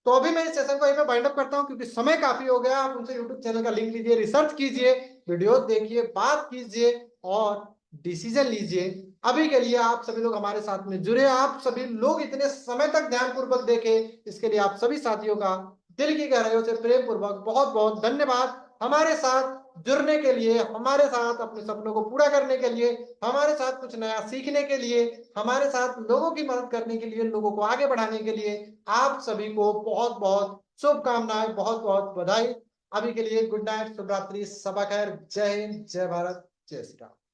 तो अभी मैं इस सेशन को यहीं पे बाइंड अप करता हूँ, क्योंकि समय काफी हो गया। आप उनसे यूट्यूब चैनल का लिंक लीजिए, रिसर्च कीजिए, वीडियोस देखिए, बात कीजिए और डिसीजन लीजिए। अभी के लिए आप सभी लोग हमारे साथ में जुड़े, आप सभी लोग इतने समय तक ध्यानपूर्वक देखे, इसके लिए आप सभी साथियों का दिल की गहराइयों से प्रेम पूर्वक बहुत बहुत धन्यवाद। हमारे साथ जुड़ने के लिए, हमारे साथ अपने सपनों को पूरा करने के लिए, हमारे साथ कुछ नया सीखने के लिए, हमारे साथ लोगों की मदद करने के लिए, लोगों को आगे बढ़ाने के लिए आप सभी को बहुत बहुत शुभकामनाएं, बहुत बहुत बधाई। अभी के लिए गुड नाइट, शुभ रात्रि, सबा खैर, जय हिंद, जय भारत, जय श्री राम।